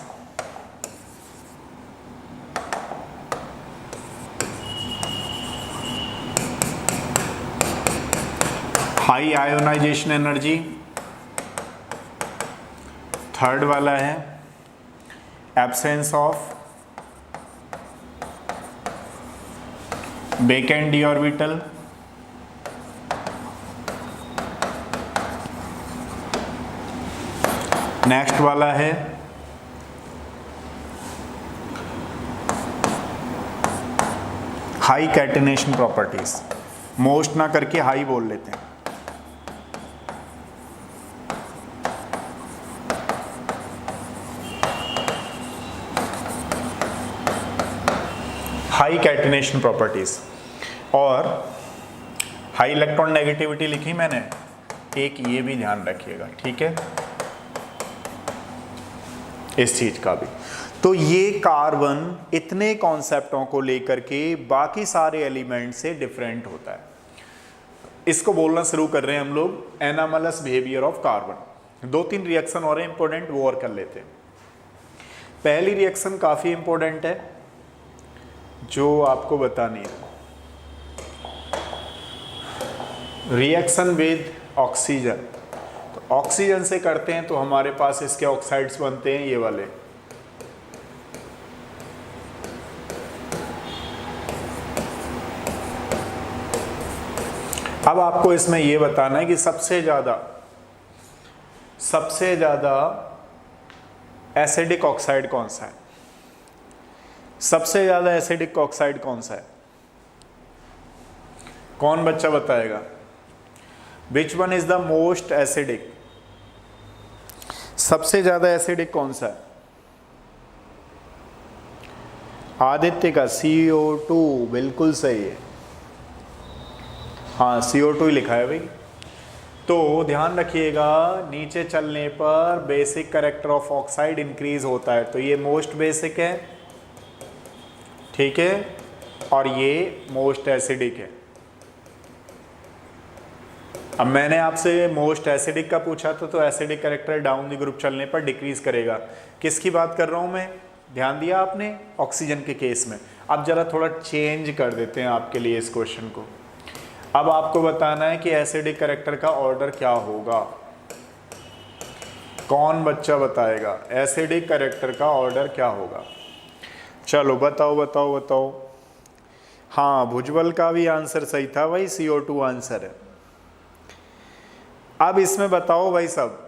high ionisation energy, third वाला है absence of vacant d orbital, next वाला है हाई कैटिनेशन प्रॉपर्टीज। मोस्ट ना करके हाई बोल लेते हैं। हाई कैटिनेशन प्रॉपर्टीज और हाई इलेक्ट्रॉन नेगेटिविटी लिखी मैंने, एक ये भी ध्यान रखिएगा, ठीक है, इस चीज का भी। तो ये कार्बन इतने कॉन्सेप्टों को लेकर के बाकी सारे एलिमेंट से डिफरेंट होता है। इसको बोलना शुरू कर रहे हैं हम लोग anomalous behaviour of carbon. 2-3 reaction और इंपॉर्टेंट, वो और कर लेते हैं। पहली रिएक्शन काफी इंपॉर्टेंट है जो आपको बतानी है, रिएक्शन विद ऑक्सीजन। तो ऑक्सीजन से करते हैं तो हमारे पास इसके ऑक्साइड्स बनते हैं ये वाले, अब आपको इसमें ये बताना है कि सबसे ज्यादा एसिडिक ऑक्साइड कौन सा है? सबसे ज्यादा एसिडिक ऑक्साइड कौन सा है? कौन बच्चा बताएगा? Which one is the most acidic? सबसे ज्यादा एसिडिक कौन सा है? आदित्य का CO2 बिल्कुल सही है। हाँ CO2 ही लिखा है भाई। तो ध्यान रखिएगा, नीचे चलने पर basic character of oxide increase होता है, तो ये मोस्ट बेसिक है, ठीक है, और ये मोस्ट एसिडिक है। अब मैंने आपसे मोस्ट एसिडिक का पूछा था, तो acidic character down the group चलने पर डिक्रीज करेगा। किसकी बात कर रहा हूं मैं? ध्यान दिया आपने? ऑक्सीजन के केस में। अब जरा थोड़ा चेंज कर देते हैं आपके लिए इस क्वेश्चन को। अब आपको बताना है कि एसिडिक कैरेक्टर का ऑर्डर क्या होगा। कौन बच्चा बताएगा एसिडिक कैरेक्टर का ऑर्डर क्या होगा? चलो बताओ बताओ बताओ। हाँ भुजबल का भी आंसर सही था भाई, CO2 आंसर है। अब इसमें बताओ भाई सब।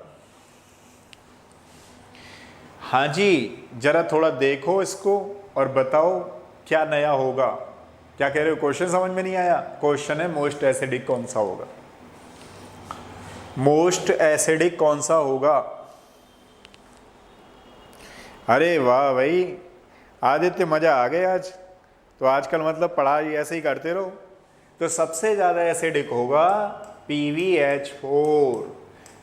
हाँ जी, जरा थोड़ा देखो इसको और बताओ क्या नया होगा। क्या कह रहे हो? क्वेश्चन समझ में नहीं आया? क्वेश्चन है मोस्ट एसिडिक कौन सा होगा। मोस्ट एसिडिक कौन सा होगा? अरे वाह भाई आदित्य, मजा आ गया आज तो। आजकल मतलब पढ़ाई ऐसे ही करते रहो। तो सबसे ज्यादा एसिडिक होगा PbH4।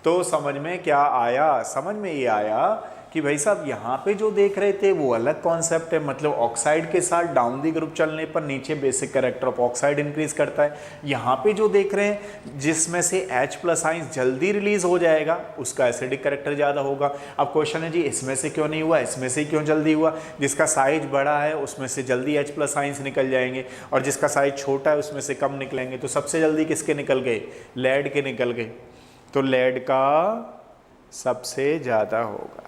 तो समझ में क्या आया? समझ में ये आया कि भाई साहब यहाँ पे जो देख रहे थे वो अलग कॉन्सेप्ट है, मतलब ऑक्साइड के साथ डाउन दी ग्रुप चलने पर नीचे basic character of oxide increase करता है। यहाँ पे जो देख रहे हैं जिसमें से H+ आइंस जल्दी रिलीज हो जाएगा उसका एसिडिक कैरेक्टर ज़्यादा होगा। अब क्वेश्चन है जी इसमें से क्यों नहीं हुआ, इसमें से क्यों जल्दी हुआ? जिसका साइज बड़ा है उसमें से जल्दी H+ आइंस निकल जाएंगे और जिसका साइज छोटा है उसमें से कम निकलेंगे। तो सबसे जल्दी किसके निकल गए? लेड के निकल गए। तो लेड का सबसे ज़्यादा होगा।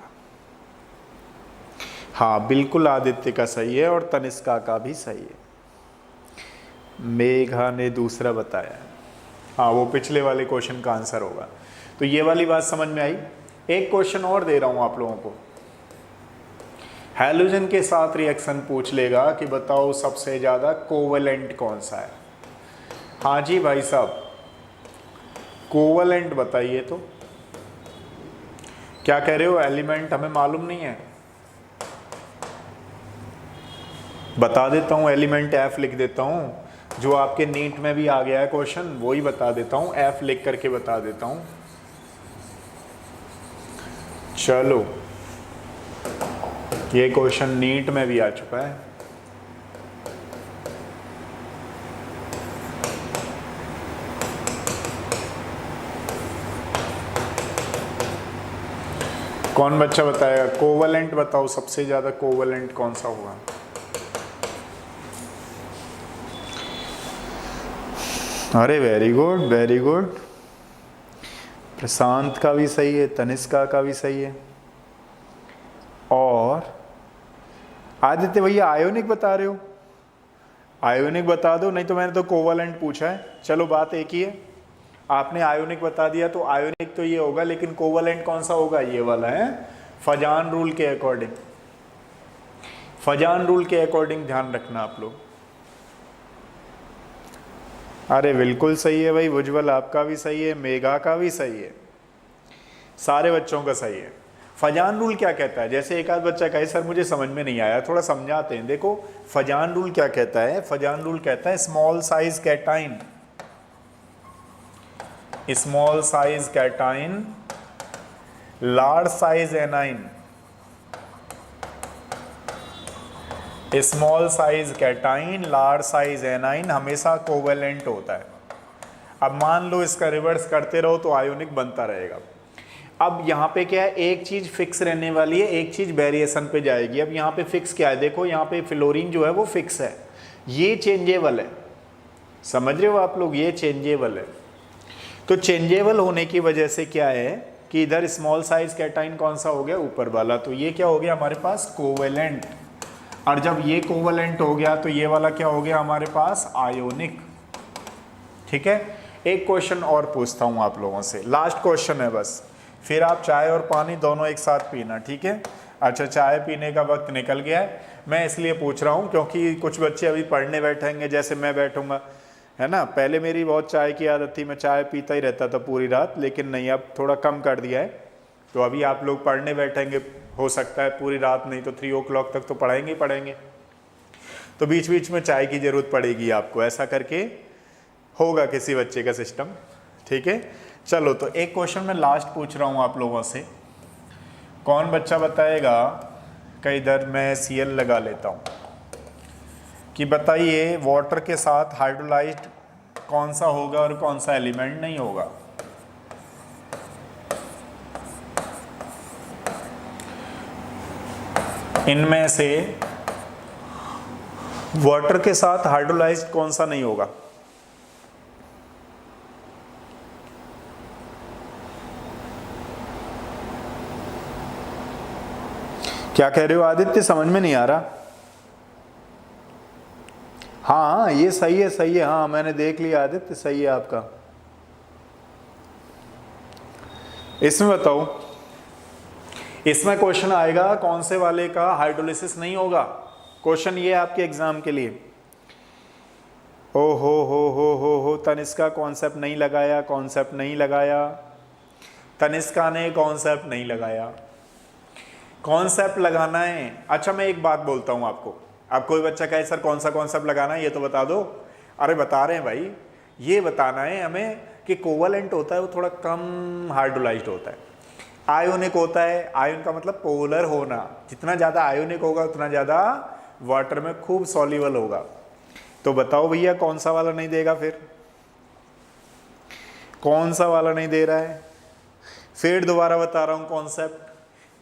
हाँ बिल्कुल आदित्य का सही है और तनिष्का का भी सही है। मेघा ने दूसरा बताया। हाँ वो पिछले वाले क्वेश्चन का आंसर होगा। तो ये वाली बात समझ में आई। एक क्वेश्चन और दे रहा हूं आप लोगों को। हैलोजन के साथ रिएक्शन पूछ लेगा कि बताओ सबसे ज्यादा कोवेलेंट कौन सा है। हाँ जी भाई साहब कोवेलेंट बताइए। तो क्या कह रहे हो? एलिमेंट हमें मालूम नहीं है? बता देता हूँ, एलिमेंट F लिख देता हूँ। जो आपके नीट में भी आ गया है क्वेश्चन वही बता देता हूँ, F लिख करके बता देता हूँ। चलो ये क्वेश्चन नीट में भी आ चुका है। कौन बच्चा बताएगा? कोवेलेंट बताओ, सबसे ज्यादा कोवेलेंट कौन सा होगा? अरे वेरी गुड वेरी गुड। प्रशांत का भी सही है, तनिष्का का भी सही है। और आदित्य भैया आयोनिक बता रहे हो? आयोनिक बता दो, नहीं तो मैंने तो कोवेलेंट पूछा है। चलो बात एक ही है। आपने आयोनिक बता दिया तो आयोनिक तो ये होगा, लेकिन कोवेलेंट कौन सा होगा? ये वाला है। फजान रूल के अकॉर्डिंग, फजान रूल के अकॉर्डिंग ध्यान रखना आप लोग। अरे बिल्कुल सही है भाई उज्ज्वल, आपका भी सही है, मेघा का भी सही है, सारे बच्चों का सही है। फजान रूल क्या कहता है? जैसे एक आध बच्चा कहे सर मुझे समझ में नहीं आया, थोड़ा समझाते हैं। देखो फजान रूल क्या कहता है। फजान रूल कहता है small size cation, small size cation large size A9, small size cation large size A9 हमेशा कोवेलेंट होता है। अब मान लो इसका रिवर्स करते रहो तो आयोनिक बनता रहेगा। अब यहाँ पे क्या है, एक चीज फिक्स रहने वाली है, एक चीज वेरिएशन पे जाएगी। अब यहाँ पे फिक्स क्या है? देखो यहाँ पे फ्लोरीन जो है वो फिक्स है, ये चेंजेबल है। समझ रहे हो आप लोग? ये चेंजेबल है। तो चेंजेबल होने की वजह से क्या है कि इधर स्मॉल साइज कैटाइन कौन सा हो गया? ऊपर वाला। तो ये क्या हो गया हमारे पास? कोवेलेंट। और जब ये कोवेलेंट हो गया तो ये वाला क्या हो गया हमारे पास? आयोनिक। ठीक है। एक क्वेश्चन और पूछता हूं आप लोगों से, लास्ट क्वेश्चन है बस, फिर आप चाय और पानी दोनों एक साथ पीना, ठीक है? अच्छा चाय पीने का वक्त निकल गया है, मैं इसलिए पूछ रहा हूं क्योंकि कुछ बच्चे अभी पढ़ने बैठेंगे, जैसे मैं बैठूंगा, है ना। पहले मेरी बहुत चाय की आदत थी, मैं चाय पीता ही रहता था पूरी रात, लेकिन नहीं अब थोड़ा कम कर दिया है। तो अभी आप लोग पढ़ने बैठेंगे, हो सकता है पूरी रात, नहीं तो 3 o'clock तक तो पढ़ाएंगे ही पढ़ेंगे, तो बीच बीच में चाय की ज़रूरत पड़ेगी आपको, ऐसा करके होगा किसी बच्चे का सिस्टम। ठीक है, चलो तो एक क्वेश्चन मैं लास्ट पूछ रहा हूँ आप लोगों से, कौन बच्चा बताएगा कि इधर मैं Cl लगा लेता हूँ, कि बताइए वाटर के साथ हाइड्रोलाइज्ड कौन सा होगा और कौन सा एलिमेंट नहीं होगा। इनमें से वाटर के साथ हाइड्रोलाइज्ड कौन सा नहीं होगा? क्या कह रहे हो आदित्य, समझ में नहीं आ रहा? हाँ ये सही है, सही है, हाँ मैंने देख लिया आदित्य, सही है आपका। इसमें बताओ, इसमें क्वेश्चन आएगा कौन से वाले का हाइड्रोलिसिस नहीं होगा। क्वेश्चन ये है आपके एग्जाम के लिए। ओ हो तनिष्का कॉन्सेप्ट नहीं लगाया, कॉन्सेप्ट नहीं लगाया, तनिष्का ने कॉन्सेप्ट नहीं लगाया। कॉन्सेप्ट लगाना है। अच्छा मैं एक बात बोलता हूँ आपको, अब कोई बच्चा कहे सर कौन सा कॉन्सेप्ट लगाना है ये तो बता दो। अरे बता रहे हैं भाई, ये बताना है हमें कि कोवलेंट होता है वो थोड़ा कम हाइड्रोलाइज्ड होता है, आयोनिक होता है, आयन का मतलब पोलर होना, जितना ज़्यादा आयोनिक होगा उतना ज़्यादा वाटर में खूब सॉल्युबल होगा। तो बताओ भैया कौन सा वाला नहीं देगा, फिर कौन सा वाला नहीं दे रहा है? फिर दोबारा बता रहा हूँ कॉन्सेप्ट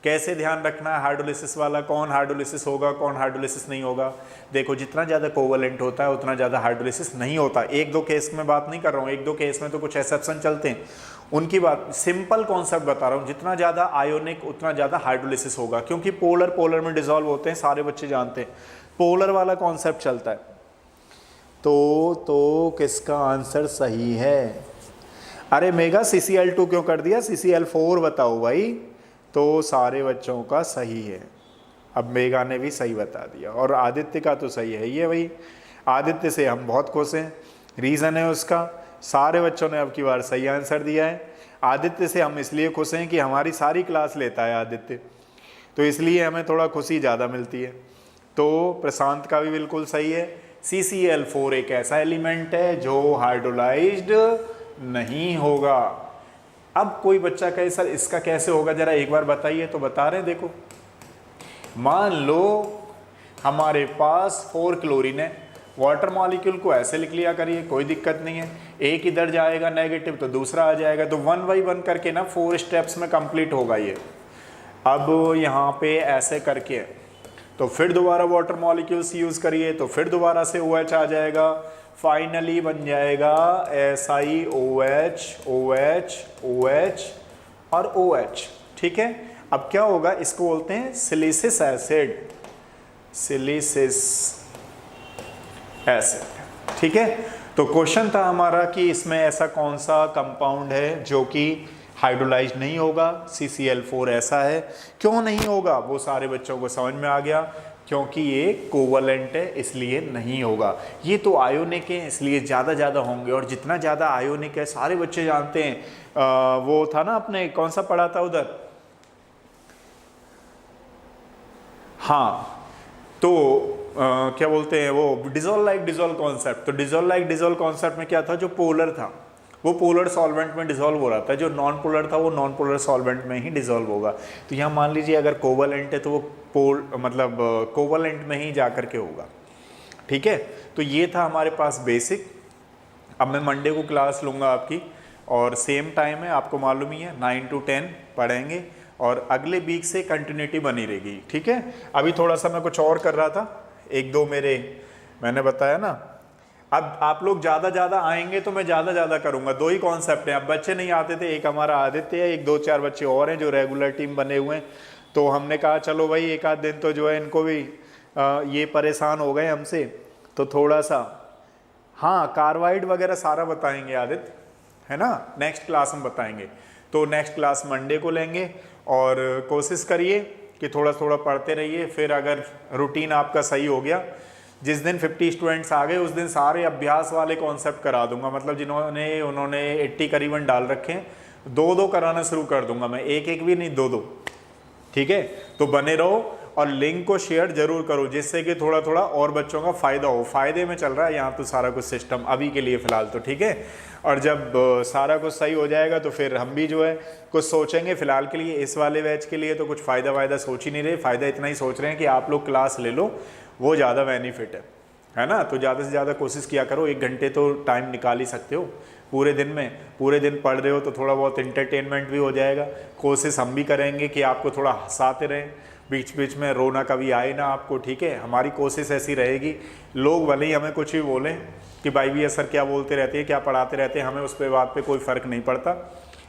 कैसे ध्यान रखना है, हाइड्रोलिसिस वाला कौन हाइड्रोलिसिस होगा, कौन हाइड्रोलिसिस नहीं होगा। देखो जितना ज़्यादा कोवलेंट होता है उतना ज़्यादा हाइड्रोलिसिस नहीं होता। एक दो केस में बात नहीं कर रहा हूँ, एक दो केस में तो कुछ एक्सेप्शन चलते हैं, उनकी बात, सिंपल कॉन्सेप्ट बता रहा हूँ। जितना ज़्यादा आयोनिक उतना ज़्यादा हाइड्रोलिसिस होगा, क्योंकि पोलर पोलर में डिजॉल्व होते हैं, सारे बच्चे जानते हैं, पोलर वाला कॉन्सेप्ट चलता है। तो किसका आंसर सही है? अरे मेगा CCl2 क्यों कर दिया, CCl4 बताओ भाई। तो सारे बच्चों का सही है। अब मेगा ने भी सही बता दिया और आदित्य का तो सही है ये भाई। आदित्य से हम बहुत खुश हैं, रीज़न है उसका, सारे बच्चों ने अब की बार सही आंसर दिया है। आदित्य से हम इसलिए खुश हैं कि हमारी सारी क्लास लेता है आदित्य, तो इसलिए हमें थोड़ा खुशी ज़्यादा मिलती है। तो प्रशांत का भी बिल्कुल सही है। CCl4 एक ऐसा एलिमेंट है जो हाइड्रोलाइज्ड नहीं होगा। अब कोई बच्चा कहे सर इसका कैसे होगा, जरा एक बार बताइए। तो बता रहे हैं, देखो मान लो हमारे पास 4 क्लोरीन है, वाटर मॉलिक्यूल को ऐसे लिख लिया करिए, कोई दिक्कत नहीं है। एक इधर जाएगा नेगेटिव तो दूसरा आ जाएगा, तो 1 बाई 1 करके ना 4 स्टेप्स में कंप्लीट होगा ये। अब यहाँ पे ऐसे करके तो फिर दोबारा वाटर मॉलिक्यूल्स यूज़ करिए तो फिर दोबारा से OH आ जाएगा, फाइनली बन जाएगा SiOH, OH, OH और OH। ठीक है, अब क्या होगा, इसको बोलते हैं सिलिसिस एसिड, सिलिसिस एसिड। ठीक है, तो क्वेश्चन था हमारा कि इसमें ऐसा कौन सा कंपाउंड है जो कि हाइड्रोलाइज्ड नहीं होगा। CCl4 ऐसा है। क्यों नहीं होगा वो सारे बच्चों को समझ में आ गया, क्योंकि ये कोवलेंट है इसलिए नहीं होगा। ये तो आयोनिक है इसलिए ज़्यादा होंगे, और जितना ज़्यादा आयोनिक है सारे बच्चे जानते हैं। वो था ना अपने कौन सा पढ़ा था उधर, हाँ तो क्या बोलते हैं वो डिजोल्व लाइक डिजोल्व कॉन्सेप्ट। तो डिजोल्व लाइक डिजोल्व कॉन्सेप्ट में क्या था, जो पोलर था वो पोलर सॉल्वेंट में डिसॉल्व हो रहा था, जो नॉन पोलर था वो नॉन पोलर सॉल्वेंट में ही डिसॉल्व होगा। तो यहाँ मान लीजिए अगर कोवलेंट है तो वो कोवलेंट में ही जा कर के होगा। ठीक है, तो ये था हमारे पास बेसिक। अब मैं मंडे को क्लास लूँगा आपकी, और सेम टाइम है, आपको मालूम ही है 9 to 10 पढ़ेंगे, और अगले वीक से कंटिन्यूटी बनी रहेगी। ठीक है, अभी थोड़ा सा मैं कुछ और कर रहा था, एक दो मैंने बताया ना। अब आप लोग ज़्यादा आएंगे तो मैं ज़्यादा करूँगा। 2 ही कॉन्सेप्ट हैं, अब बच्चे नहीं आते थे, एक हमारा आदित्य है, एक 2-4 बच्चे और हैं जो रेगुलर टीम बने हुए हैं। तो हमने कहा चलो भाई एक आध दिन तो जो है इनको भी ये परेशान हो गए हमसे, तो थोड़ा सा हाँ कार्बाइड वगैरह सारा बताएंगे आदित्य, है ना, नेक्स्ट क्लास में बताएंगे। तो नेक्स्ट क्लास मंडे को लेंगे, और कोशिश करिए कि थोड़ा पढ़ते रहिए। फिर अगर रूटीन आपका सही हो गया जिस दिन 50 स्टूडेंट्स आ गए उस दिन सारे अभ्यास वाले कॉन्सेप्ट करा दूंगा, मतलब जिन्होंने उन्होंने 80 करीबन डाल रखे हैं, 2-2 कराना शुरू कर दूंगा मैं, एक भी नहीं, 2-2। ठीक है, तो बने रहो और लिंक को शेयर जरूर करो जिससे कि थोड़ा थोड़ा और बच्चों का फ़ायदा हो। फ़ायदे में चल रहा है यहाँ तो सारा कुछ सिस्टम अभी के लिए फ़िलहाल तो, ठीक है। और जब सारा कुछ सही हो जाएगा तो फिर हम भी जो है कुछ सोचेंगे। फ़िलहाल के लिए इस वाले बैच के लिए तो कुछ फ़ायदा वायदा सोच ही नहीं रहे, फ़ायदा इतना ही सोच रहे हैं कि आप लोग क्लास ले लो, वो ज़्यादा बेनिफिट है ना। तो ज़्यादा से ज़्यादा कोशिश किया करो, 1 घंटे तो टाइम निकाल ही सकते हो पूरे दिन में, पूरे दिन पढ़ रहे हो तो थोड़ा बहुत इंटरटेनमेंट भी हो जाएगा। कोशिश हम भी करेंगे कि आपको थोड़ा हंसाते रहें, बीच बीच में रोना कभी आए ना आपको, ठीक है। हमारी कोशिश ऐसी रहेगी, लोग भले ही हमें कुछ भी बोलें कि भाई भैया सर क्या बोलते रहते हैं, क्या पढ़ाते रहते हैं, हमें उस पर बात पे कोई फ़र्क नहीं पड़ता।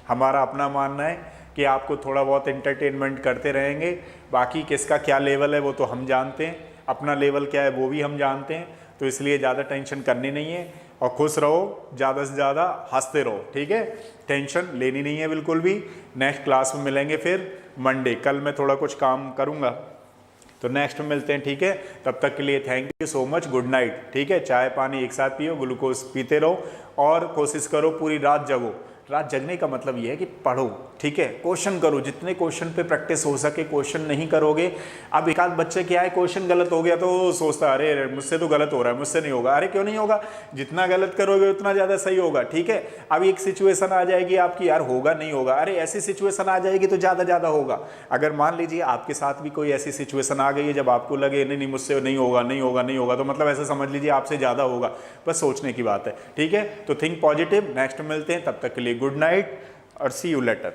हमारा अपना मानना है कि आपको थोड़ा बहुत इंटरटेनमेंट करते रहेंगे। बाकी किसका क्या लेवल है वो तो हम जानते हैं, अपना लेवल क्या है वो भी हम जानते हैं, तो इसलिए ज़्यादा टेंशन करनी नहीं है और खुश रहो, ज़्यादा से ज़्यादा हंसते रहो, ठीक है। टेंशन लेनी नहीं है बिल्कुल भी। नेक्स्ट क्लास में मिलेंगे फिर मंडे, कल मैं थोड़ा कुछ काम करूँगा तो नेक्स्ट में मिलते हैं, ठीक है। तब तक के लिए thank you so much, good night, ठीक है। चाय पानी एक साथ पियो, ग्लूकोज पीते रहो और कोशिश करो पूरी रात जगो। रात जगने का मतलब ये है कि पढ़ो, ठीक है, क्वेश्चन करो, जितने क्वेश्चन पे प्रैक्टिस हो सके। क्वेश्चन नहीं करोगे, अब एक आध बच्चे क्या है, क्वेश्चन गलत हो गया तो सोचता अरे मुझसे तो गलत हो रहा है, मुझसे नहीं होगा। अरे क्यों नहीं होगा, जितना गलत करोगे उतना ज़्यादा सही होगा, ठीक है। अब एक सिचुएशन आ जाएगी आपकी, यार होगा नहीं होगा, अरे ऐसी सिचुएशन आ जाएगी तो ज़्यादा होगा। अगर मान लीजिए आपके साथ भी कोई ऐसी सिचुएशन आ गई है जब आपको लगे नहीं मुझसे नहीं होगा, तो मतलब ऐसा समझ लीजिए आपसे ज़्यादा होगा, बस सोचने की बात है, ठीक है। तो थिंक पॉजिटिव, नेक्स्ट मिलते हैं, तब तक के लिए गुड नाइट और सी यू लेटर।